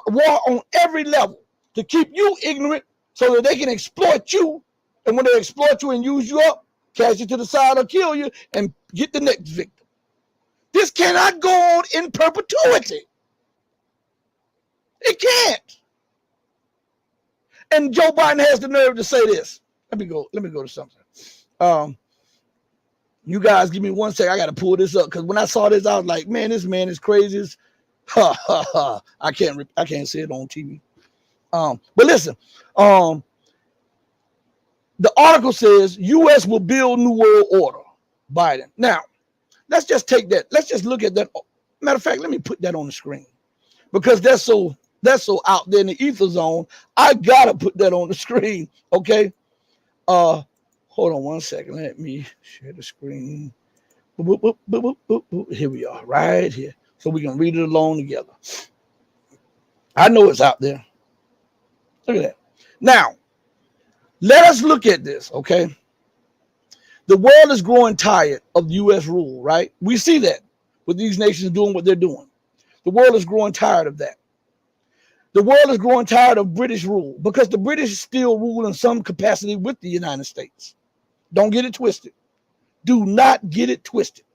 war on every level to keep you ignorant so that they can exploit you. And when they exploit you and use you up, cast you to the side or kill you and get the next victim. This cannot go on in perpetuity. It can't. And Joe Biden has the nerve to say this. Let me go to something. You guys give me 1 second. I got to pull this up because when I saw this, I was like, man, this man is crazy. I can't say it on TV. But listen, the article says U.S. will build new world order. Biden. Now, let's just take that. Let's just look at that. Matter of fact, let me put that on the screen because that's so out there in the ether zone. I gotta put that on the screen. Okay. Hold on 1 second. Let me share the screen. Boop, boop, boop, boop, boop, boop. Here we are, right here, so we can read it along together. I know it's out there. Look at that. Now, let us look at this, okay? The world is growing tired of U.S. rule, right? We see that with these nations doing what they're doing. The world is growing tired of that. The world is growing tired of British rule because the British still rule in some capacity with the United States. Don't get it twisted. Do not get it twisted.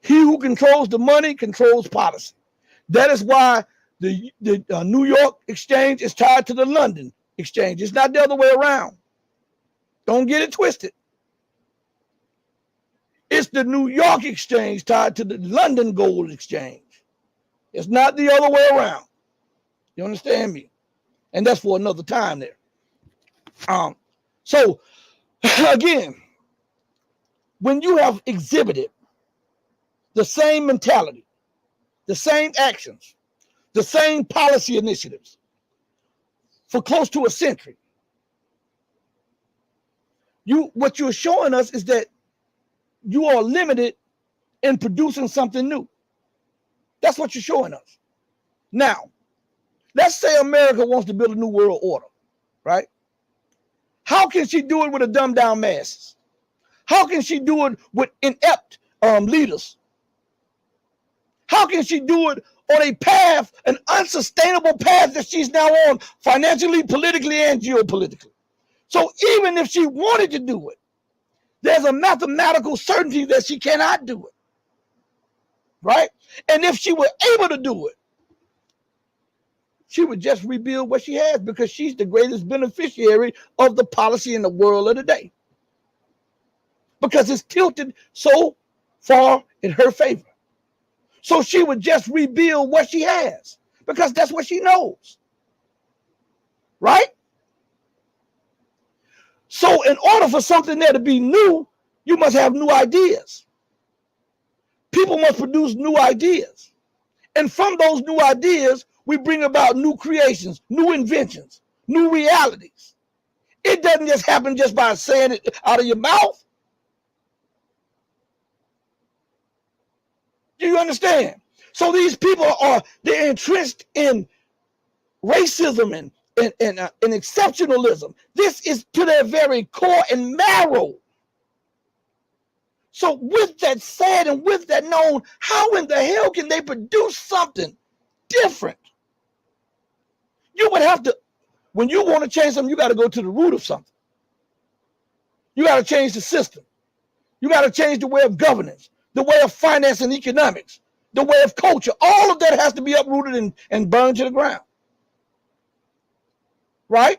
He who controls the money controls policy. That is why the New York exchange is tied to the London exchange. It's not the other way around. Don't get it twisted. It's the New York exchange tied to the London gold exchange. It's not the other way around. You understand me? And that's for another time there. So Again, when you have exhibited the same mentality, the same actions, the same policy initiatives for close to a century, what you're showing us is that you are limited in producing something new. That's what you're showing us. Now, let's say America wants to build a new world order, right? How can she do it with a dumbed down masses? How can she do it with inept leaders? How can she do it on a path, an unsustainable path that she's now on financially, politically, and geopolitically? So even if she wanted to do it, there's a mathematical certainty that she cannot do it, right? And if she were able to do it, she would just rebuild what she has because she's the greatest beneficiary of the policy in the world of today. Because it's tilted so far in her favor. So she would just rebuild what she has because that's what she knows. Right? So in order for something there to be new, you must have new ideas. People must produce new ideas. And from those new ideas, we bring about new creations, new inventions, new realities. It doesn't just happen just by saying it out of your mouth. Do you understand? So these people they're entrenched in racism and exceptionalism. This is to their very core and marrow. So with that said and with that known, how in the hell can they produce something different? You would have to, when you want to change something, you got to go to the root of something. You got to change the system. You got to change the way of governance, the way of finance and economics, the way of culture. All of that has to be uprooted and burned to the ground. Right?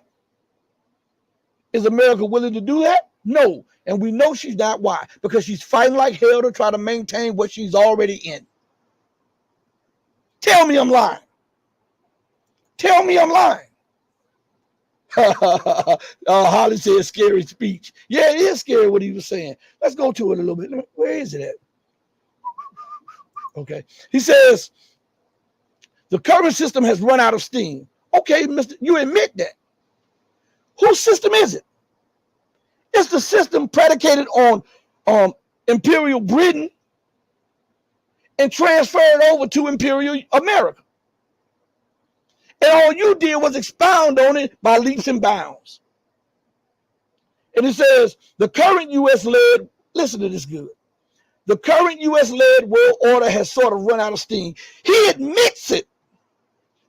Is America willing to do that? No. And we know she's not. Why? Because she's fighting like hell to try to maintain what she's already in. Tell me I'm lying. Tell me I'm lying. Holly said scary speech. Yeah, it is scary what he was saying. Let's go to it a little bit. Where is it at? Okay. He says, the current system has run out of steam. Okay, Mr. You admit that. Whose system is it? It's the system predicated on Imperial Britain and transferred over to Imperial America. And all you did was expound on it by leaps and bounds. And it says, the current U.S.-led, listen to this good, the current U.S.-led world order has sort of run out of steam. He admits it.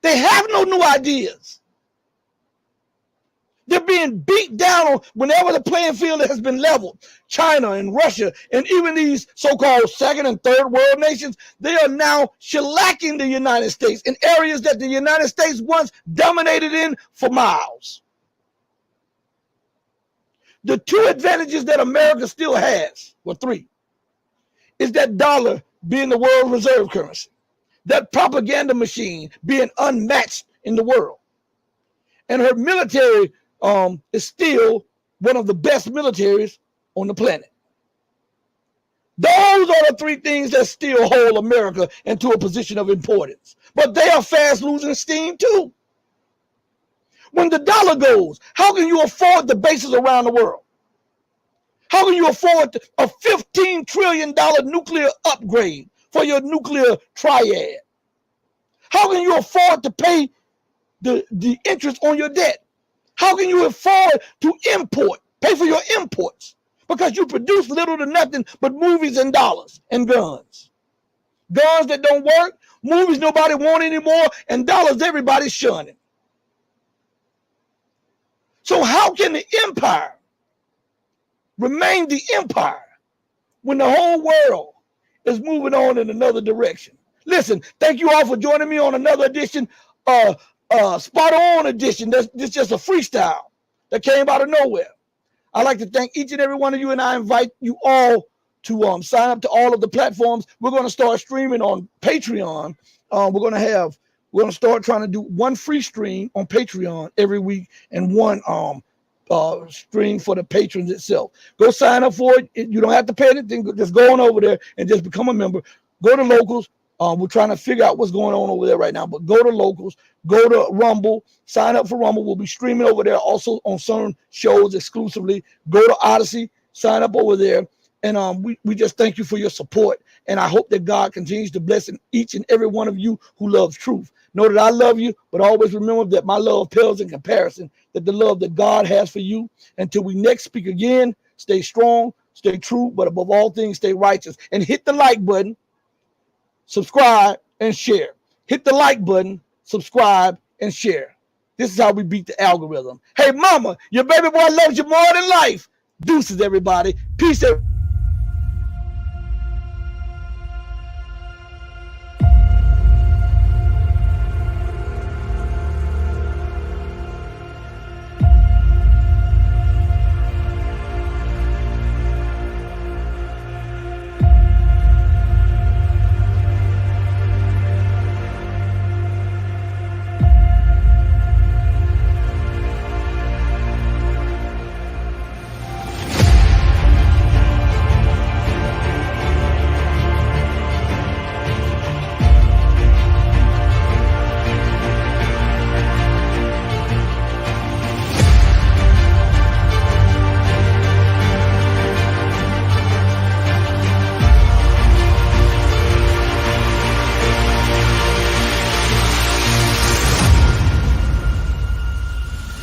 They have no new ideas. They're being beat down whenever the playing field has been leveled. China and Russia and even these so-called second and third world nations, they are now shellacking the United States in areas that the United States once dominated in for miles. The two advantages that America still has, well, three, is that dollar being the world reserve currency, that propaganda machine being unmatched in the world, and her military is still one of the best militaries on the planet. Those are the three things that still hold America into a position of importance. But they are fast losing steam too. When the dollar goes, how can you afford the bases around the world? How can you afford a $15 trillion nuclear upgrade for your nuclear triad? How can you afford to pay the interest on your debt? How can you afford to pay for your imports? Because you produce little to nothing but movies and dollars and guns. Guns that don't work, movies nobody want anymore, and dollars everybody's shunning. So how can the empire remain the empire when the whole world is moving on in another direction? Listen, thank you all for joining me on another edition spot on edition. This just a freestyle that came out of nowhere. I'd like to thank each and every one of you, and I invite you all to sign up to all of the platforms. We're going to start streaming on Patreon. We're going to start trying to do one free stream on Patreon every week and one stream for the patrons itself. Go sign up for it. You don't have to pay anything. Just go on over there and just become a member. Go to Locals. We're trying to figure out what's going on over there right now, but go to Locals, go to Rumble, sign up for Rumble. We'll be streaming over there also on certain shows exclusively. Go to Odyssey, sign up over there. And we just thank you for your support. And I hope that God continues to bless each and every one of you who loves truth. Know that I love you, but always remember that my love pales in comparison, that the love that God has for you. Until we next speak again, stay strong, stay true, but above all things, stay righteous. And hit the like button, subscribe, and share. Hit the like button, subscribe, and share. This is how we beat the algorithm. Hey, mama, your baby boy loves you more than life. Deuces, everybody. Peace, everybody.